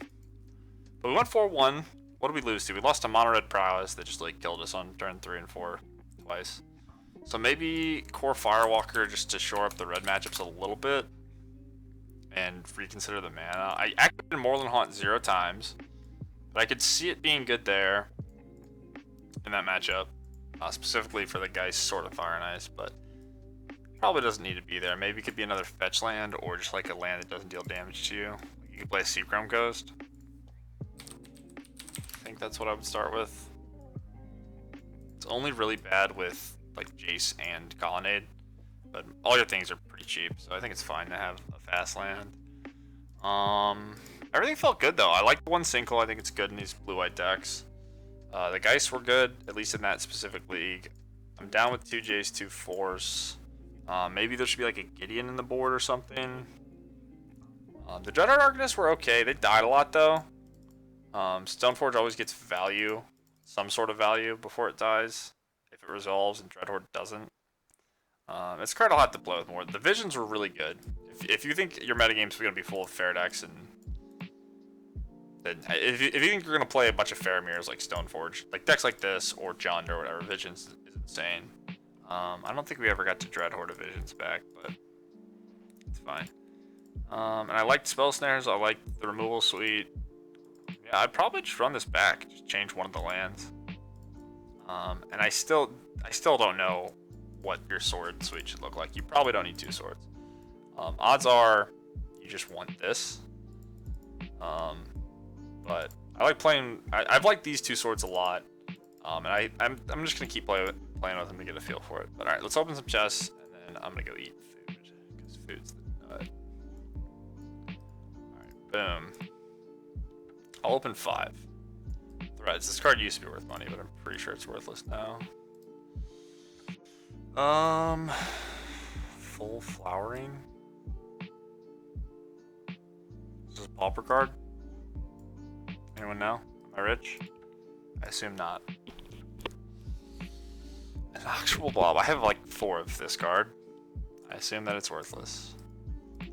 we went 4-1. What did we lose to? We lost to Mono Red Prowess that just like killed us on turn 3 and 4 twice. So maybe Core Firewalker just to shore up the red matchups a little bit and reconsider the mana. I activated Moreland Haunt 0 times, but I could see it being good there in that matchup, specifically for the Geist Sword of Fire and Ice, but probably doesn't need to be there. Maybe it could be another fetch land or just like a land that doesn't deal damage to you. You could play a Seachrome Ghost. I think that's what I would start with. It's only really bad with like Jace and Colonnade, but all your things are pretty cheap, so I think it's fine to have a fast land. Everything felt good though. I like the 1 sinkhole. I think it's good in these blue-white decks. The Geists were good, at least in that specific league. I'm down with 2 Jace, 2 Force. Maybe there should be like a Gideon in the board or something. The Dreadhorde Arcanists were okay. They died a lot though. Stoneforge always gets value, some sort of value before it dies, if it resolves, and Dreadhorde doesn't. It's a card I'll have to play with more. The Visions were really good. If you think your metagame's going to be full of Fair decks, and then if you think you're going to play a bunch of Faramir's like Stoneforge, like decks like this or Jund or whatever, Visions is insane. I don't think we ever got to Dreadhorde of Visions back, but it's fine. And I liked Spell Snares. I liked the removal suite. Yeah, I'd probably just run this back, just change one of the lands. And I still don't know what your sword suite should look like. You probably don't need 2 swords. Odds are you just want this. But I like playing. I've liked these 2 swords a lot. And I'm just gonna keep playing with them to get a feel for it. But all right, let's open some chests, and then I'm gonna go eat food because food's the nut. All right, boom. I'll open 5 threads. This card used to be worth money, but I'm pretty sure it's worthless now. Full flowering. Is this a pauper card? Anyone know? Am I rich? I assume not. An actual blob. I have like 4 of this card. I assume that it's worthless. I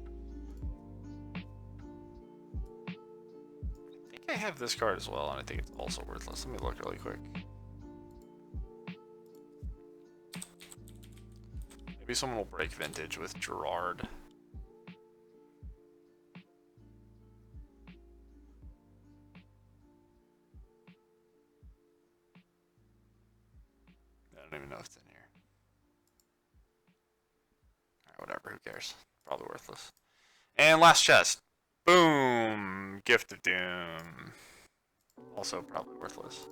think I have this card as well, and I think it's also worthless. Let me look really quick. Maybe someone will break vintage with Gerard. I don't even know if it's in here. Alright, whatever, who cares? Probably worthless. And last chest. Boom! Gift of Doom. Also probably worthless.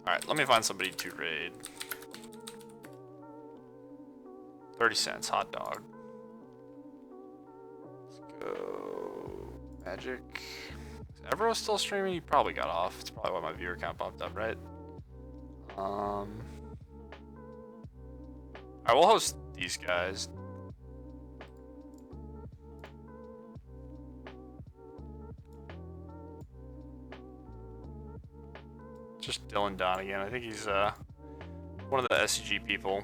Alright, let me find somebody to raid. 30 cents, hot dog. Let's go. Magic. Is everyone still streaming? He probably got off. It's probably why my viewer count popped up, right? I will host these guys. Just Dylan Donegan. I think he's one of the SCG people.